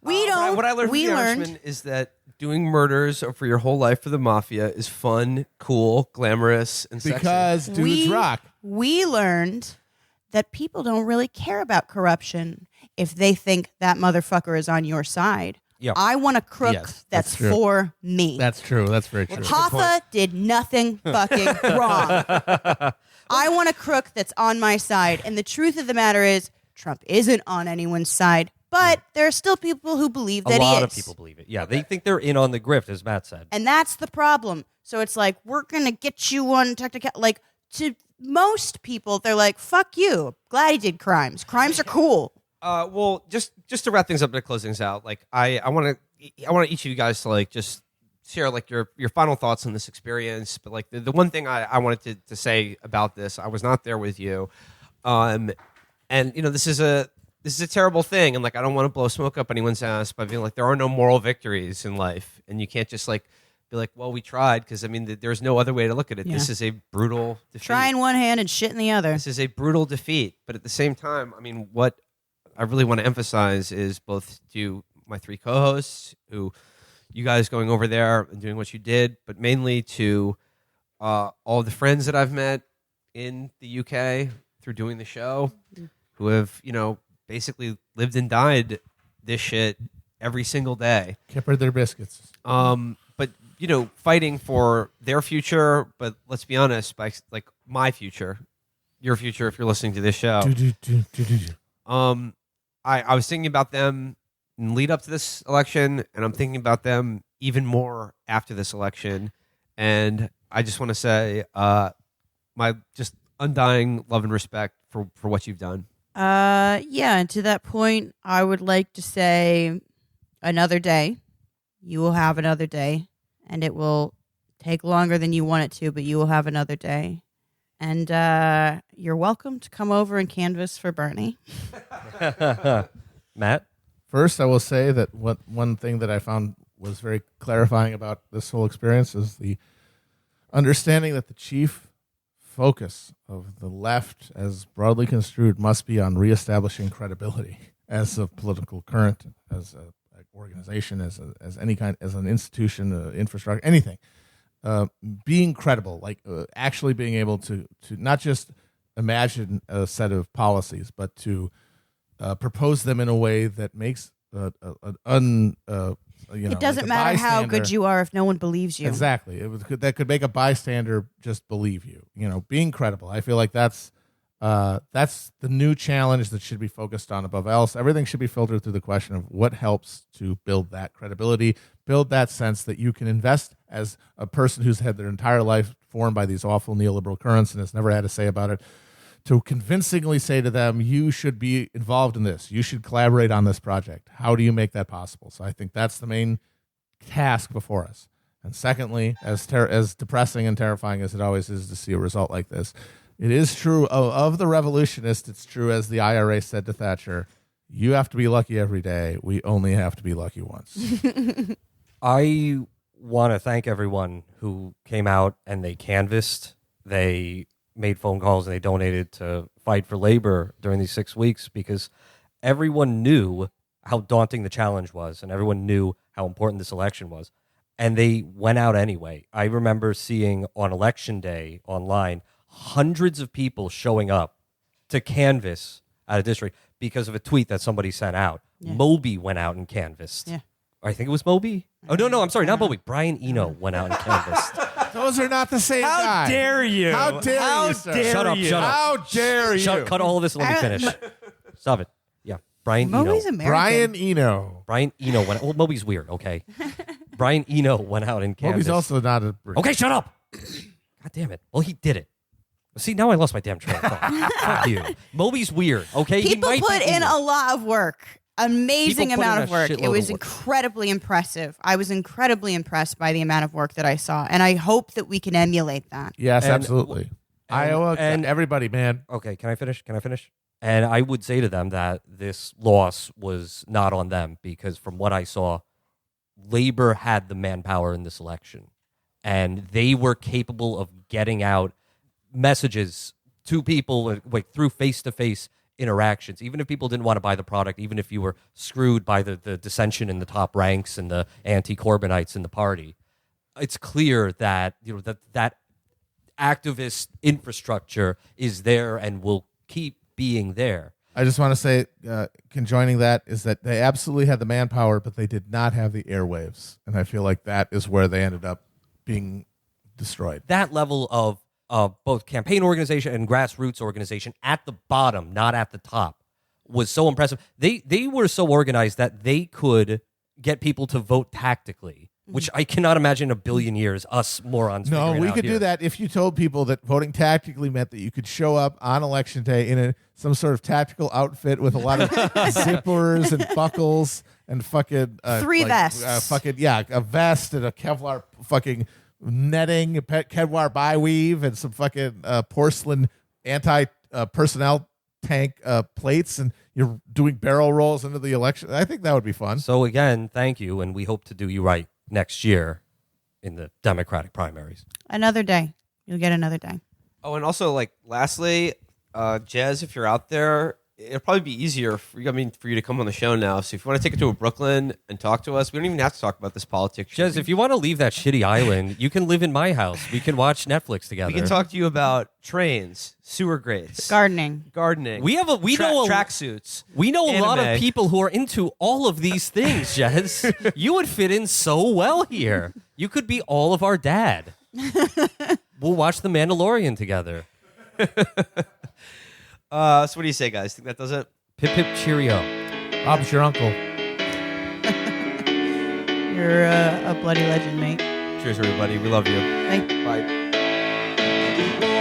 [SPEAKER 5] We don't.
[SPEAKER 2] What I learned from The Irishman is that doing murders for your whole life for the mafia is fun, cool, glamorous, and sexy.
[SPEAKER 4] Because dudes rock.
[SPEAKER 5] We learned that people don't really care about corruption if they think that motherfucker is on your side.
[SPEAKER 3] Yeah.
[SPEAKER 5] I want a crook
[SPEAKER 4] Yes,
[SPEAKER 5] that's
[SPEAKER 4] that's true.
[SPEAKER 5] for me.
[SPEAKER 4] That's true. That's very true.
[SPEAKER 5] Hoffa did nothing fucking wrong. I want a crook that's on my side. And the truth of the matter is, Trump isn't on anyone's side, but there are still people who believe that he is.
[SPEAKER 3] A lot of people believe it. Yeah, they think they're in on the grift, as Matt said.
[SPEAKER 5] And that's the problem. So it's like, we're going to get you on technical. Like, to most people, they're like, fuck you. Glad he did crimes. Crimes are cool.
[SPEAKER 2] Well, just to wrap things up and close things out, like I want each of you guys to like just share like your final thoughts on this experience. But like the one thing I wanted to say about this, I was not there with you, and this is a terrible thing, and like I don't want to blow smoke up anyone's ass by being like there are no moral victories in life, and you can't just like be like, well, we tried, because I mean there's no other way to look at it.
[SPEAKER 5] Yeah.
[SPEAKER 2] This is a brutal defeat.
[SPEAKER 5] Try in one hand and shit in the other.
[SPEAKER 2] This is a brutal defeat, but at the same time, I mean, what I really want to emphasize is both to my three co-hosts, who you guys going over there and doing what you did, but mainly to all the friends that I've met in the UK through doing the show, who have, basically lived and died this shit every single day.
[SPEAKER 4] Kippered their biscuits.
[SPEAKER 2] But, fighting for their future, but let's be honest, by like my future, your future, if you're listening to this show. I was thinking about them in lead up to this election, and I'm thinking about them even more after this election. And I just want to say my just undying love and respect for what you've done.
[SPEAKER 5] Yeah, and to that point, I would like to say another day. You will have another day, and it will take longer than you want it to, but you will have another day. And you're welcome to come over and canvas for Bernie.
[SPEAKER 3] Matt?
[SPEAKER 4] First, I will say that one thing that I found was very clarifying about this whole experience is the understanding that the chief focus of the left, as broadly construed, must be on reestablishing credibility as a political current, as an organization, as any kind, as an institution, infrastructure, anything. Being credible, like actually being able to not just imagine a set of policies, but to propose them in a way that makes
[SPEAKER 5] It doesn't matter how good you are if no one believes you.
[SPEAKER 4] Exactly. That could make a bystander just believe you. Being credible. I feel like that's the new challenge that should be focused on above else. Everything should be filtered through the question of what helps to build that credibility, build that sense that you can invest as a person who's had their entire life formed by these awful neoliberal currents and has never had a say about it, to convincingly say to them, you should be involved in this. You should collaborate on this project. How do you make that possible? So I think that's the main task before us. And secondly, as depressing and terrifying as it always is to see a result like this, it is true of the revolutionists. It's true, as the IRA said to Thatcher, you have to be lucky every day. We only have to be lucky once.
[SPEAKER 3] I want to thank everyone who came out and they canvassed. They made phone calls and they donated to fight for labor during these 6 weeks, because everyone knew how daunting the challenge was and everyone knew how important this election was. And they went out anyway. I remember seeing on election day online hundreds of people showing up to canvass at a district because of a tweet that somebody sent out.
[SPEAKER 5] Yeah.
[SPEAKER 3] Moby went out and canvassed.
[SPEAKER 5] Yeah.
[SPEAKER 3] I think it was Moby. Oh, no, I'm sorry, not Moby. Brian Eno went out and canvassed.
[SPEAKER 4] Those are not the same guy.
[SPEAKER 1] How dare you?
[SPEAKER 4] How dare you, sir?
[SPEAKER 3] Shut up.
[SPEAKER 4] How dare you?
[SPEAKER 3] Cut all of this and let me finish. Stop it. Yeah, Brian
[SPEAKER 5] Moby's
[SPEAKER 3] Eno.
[SPEAKER 5] American.
[SPEAKER 4] Brian Eno.
[SPEAKER 3] Brian Eno went. Well, Moby's weird. Okay. Brian Eno went out and canvassed.
[SPEAKER 4] Moby's also not a British.
[SPEAKER 3] Okay, shut up. God damn it. Well, he did it. See, now I lost my damn train of thought. Fuck you. Moby's weird. Okay.
[SPEAKER 5] People
[SPEAKER 3] he might
[SPEAKER 5] put
[SPEAKER 3] be
[SPEAKER 5] in
[SPEAKER 3] English.
[SPEAKER 5] a lot of work. amazing
[SPEAKER 3] People put
[SPEAKER 5] amount
[SPEAKER 3] in
[SPEAKER 5] of
[SPEAKER 3] a
[SPEAKER 5] work.
[SPEAKER 3] shitload
[SPEAKER 5] It was
[SPEAKER 3] of work.
[SPEAKER 5] incredibly impressive. I was incredibly impressed by the amount of work that I saw, and I hope that we can emulate that.
[SPEAKER 4] Yes,
[SPEAKER 3] And-
[SPEAKER 4] absolutely. Iowa and everybody, man.
[SPEAKER 3] Okay, can I finish? And I would say to them that this loss was not on them because from what I saw, Labor had the manpower in this election, and they were capable of getting out messages to people like through face-to-face interactions. Even if people didn't want to buy the product, even if you were screwed by the dissension in the top ranks and the anti-Corbynites in the party, it's clear that that activist infrastructure is there and will keep being there.
[SPEAKER 4] I just want to say, conjoining that is that they absolutely had the manpower, but they did not have the airwaves, and I feel like that is where they ended up being destroyed.
[SPEAKER 3] That level of both campaign organization and grassroots organization at the bottom, not at the top, was so impressive. They were so organized that they could get people to vote tactically, which I cannot imagine in a billion years us morons.
[SPEAKER 4] No,
[SPEAKER 3] figuring
[SPEAKER 4] we
[SPEAKER 3] out
[SPEAKER 4] could
[SPEAKER 3] here.
[SPEAKER 4] do that if you told people that voting tactically meant that you could show up on election day in some sort of tactical outfit with a lot of zippers and buckles and fucking
[SPEAKER 5] Three vests.
[SPEAKER 4] A vest and a Kevlar fucking netting, a Kevlar bi-weave, and some fucking porcelain anti-personnel tank plates, and you're doing barrel rolls into the election. I think that would be fun.
[SPEAKER 3] So again, thank you, and we hope to do you right next year in the Democratic primaries.
[SPEAKER 5] Another day. You'll get another day.
[SPEAKER 2] Oh, and also, like, lastly, Jez, if you're out there, it'll probably be easier for you to come on the show now. So if you want to take it to Brooklyn and talk to us, we don't even have to talk about this politics shit.
[SPEAKER 3] Jez, if you want to leave that shitty island, you can live in my house. We can watch Netflix together.
[SPEAKER 2] We can talk to you about trains, sewer grates,
[SPEAKER 5] Gardening.
[SPEAKER 2] gardening.
[SPEAKER 3] know
[SPEAKER 2] tracksuits.
[SPEAKER 3] We know a lot of
[SPEAKER 2] Anime.
[SPEAKER 3] people who are into all of these things, Jez. You would fit in so well here. You could be all of our dad. We'll watch The Mandalorian together.
[SPEAKER 2] So what do you say, guys? Think that does it?
[SPEAKER 3] Pip pip cheerio.
[SPEAKER 4] Bob's your uncle.
[SPEAKER 5] You're a bloody legend, mate.
[SPEAKER 2] Cheers, everybody. We love you.
[SPEAKER 5] Thank
[SPEAKER 2] Bye.